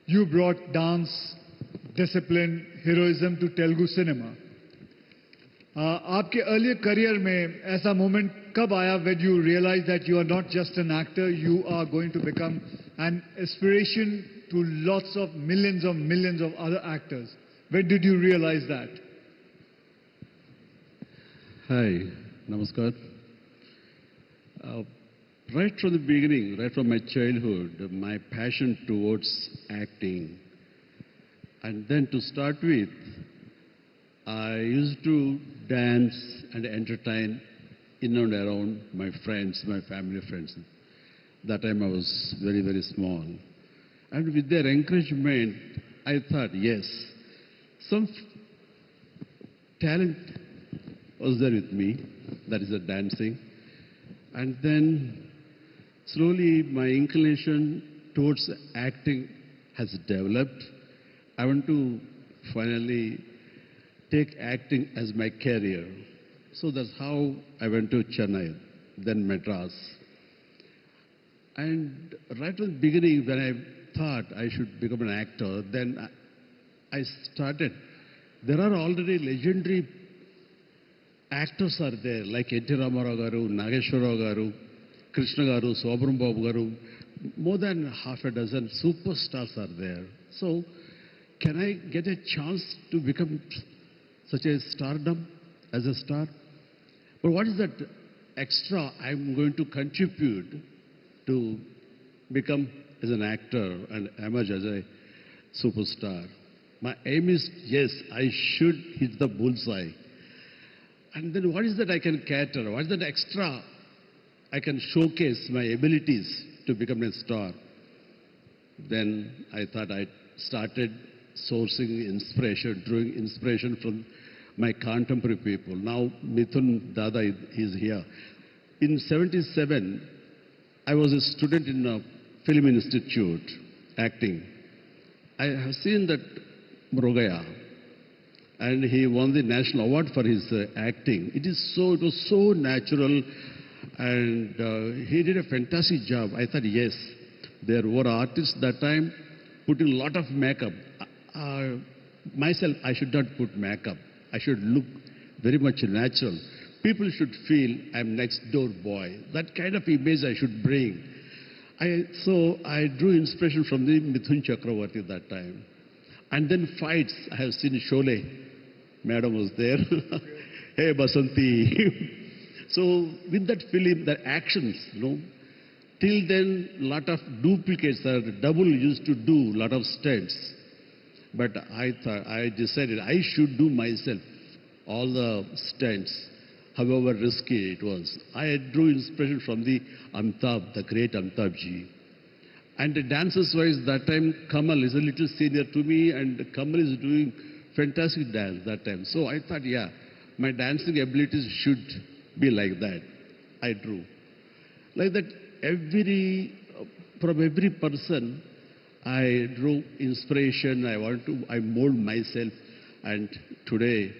you brought dance, discipline, heroism to Telugu cinema. आपके earlier career में ऐसा moment कब आया when you realized that you are not just an actor, you are going to become an inspiration to lots of millions of other actors? When did you realize that? Hi, namaskar. Right from the beginning, right from my childhood, my passion towards acting. And then to start with, I used to dance and entertain in and around my friends, my family friends. That time I was very, very small. And with their encouragement, I thought, yes, some talent was there with me, that is the dancing. And then slowly my inclination towards acting has developed. I want to finally take acting as my career. So that's how I went to Chennai, then Madras. And right from the beginning, when I thought I should become an actor, then I started. There are already legendary actors are there, like N.T. Ramarao garu, Nageshwarao garu, Krishna garu, Sobram Babu garu. More than half a dozen superstars are there. So, can I get a chance to become such a stardom as a star? But what is that extra I'm going to contribute to become as an actor and emerge as a superstar? My aim is, yes, I should hit the bullseye. And then what is that I can cater? What is that extra I can showcase my abilities to become a star? Then I thought I started sourcing inspiration, drawing inspiration from my contemporary people. Now Mithun Dada is here. In 77, I was a student in a film institute, acting. I have seen that Mrugaya, and he won the national award for his acting. It was so natural, and he did a fantastic job. I thought, yes, there were artists that time putting a lot of makeup. Myself, I should not put makeup. I should look very much natural. People should feel I'm next door boy. That kind of image I should bring. So I drew inspiration from the Mithun Chakravarti that time. And then fights, I have seen Sholay. Madam was there. Hey, Basanti. So with that film, the actions, till then, lot of duplicates are double used to do lot of stunts. But I decided I should do myself all the stunts, however risky it was. I drew inspiration from the Amitabh, the great Amitabh ji. And dances-wise, that time Kamal is a little senior to me, and Kamal is doing fantastic dance that time. So I thought, yeah, my dancing abilities should be like that. I drew. Like that, from every person, I drew inspiration. I mold myself. And today,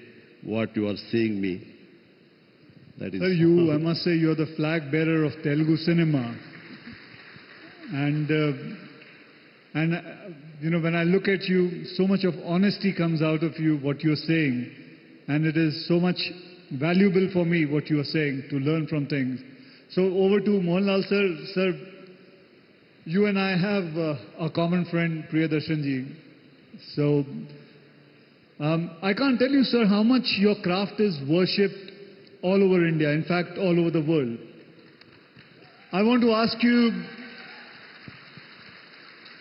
what you are seeing me, that is... Sir, I must say, you're the flag bearer of Telugu cinema. And when I look at you, so much of honesty comes out of you, what you're saying. And it is so much valuable for me, what you are saying, to learn from things. So over to Mohanlal sir. Sir, you and I have a common friend, Priyadarshan ji. So I can't tell you, sir, how much your craft is worshipped all over India, in fact, all over the world. I want to ask you,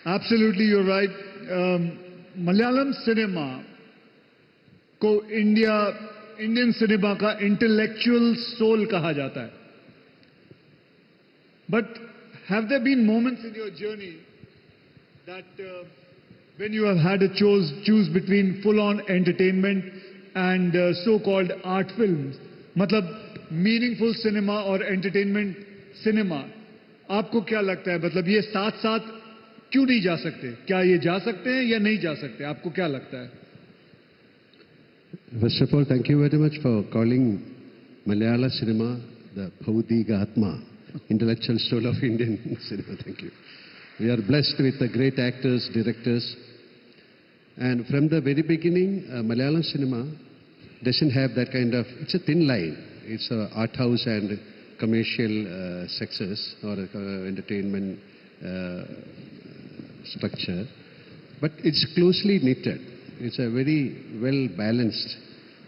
absolutely you're right, Malayalam cinema को Indian cinema का intellectual soul कहा जाता है. But have there been moments in your journey that when you have had to choose between full-on entertainment and so-called art films, मतलब meaningful cinema और entertainment cinema, आपको क्या लगता है, मतलब ये साथ-साथ क्यों नहीं जा सकते? क्या ये जा सकते हैं या नहीं जा सकते? आपको क्या लगता है? First of all, thank you very much for calling Malayalam cinema the Bhaudiga Atma, intellectual soul of Indian cinema. Thank you. We are blessed with the great actors, directors. And from the very beginning, Malayalam cinema doesn't have that kind of, it's a thin line. It's a art house and commercial success or entertainment structure. But it's closely knitted. It's a very well balanced.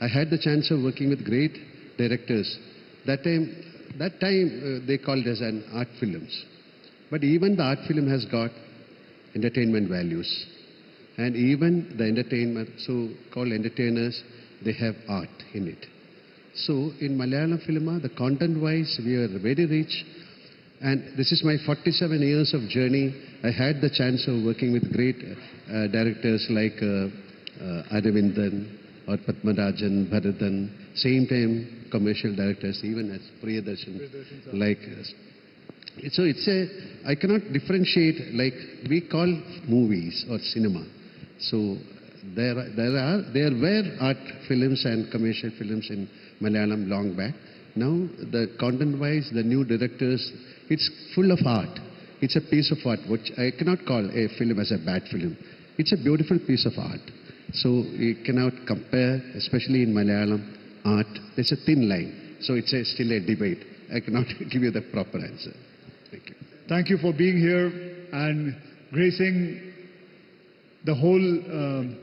I had the chance of working with great directors. That time they called us an art films. But even the art film has got entertainment values. And even the entertainment, so-called entertainers, they have art in it. So in Malayalam film, the content-wise, we are very rich. And this is my 47 years of journey. I had the chance of working with great directors like Aravindan or Padmarajan, Bharadan, same time commercial directors, even as Priyadarshan, like so I cannot differentiate, like we call movies or cinema. So there were art films and commercial films in Malayalam long back. Now the content-wise, the new directors, it's full of art. It's a piece of art, which I cannot call a film as a bad film. It's a beautiful piece of art. So you cannot compare, especially in Malayalam art. There's a thin line. So it's still a debate. I cannot give you the proper answer. Thank you. Thank you for being here and gracing the whole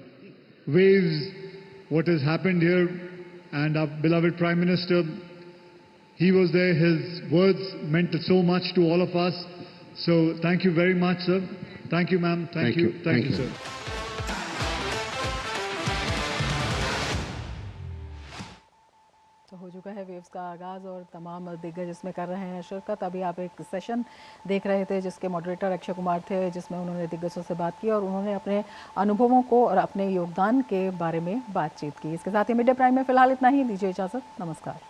waves, what has happened here. And our beloved Prime Minister, he was there. His words meant so much to all of us. So thank you very much, sir. Thank you, ma'am. Thank you. Thank you, sir. तो हो चुका है waves का आगाज़ और तमाम दिग्गज इसमें कर रहे हैं शिरकत. अभी आप एक सेशन देख रहे थे जिसके मॉडरेटर अक्षय कुमार थे, जिसमें उन्होंने दिग्गजों से बात की और उन्होंने अपने अनुभवों को और अपने योगदान के बारे में बातचीत की. इसके साथ ही मिड डे प्राइम में फिलहाल इतना ही. दीजिए इजाज़त. नमस्कार.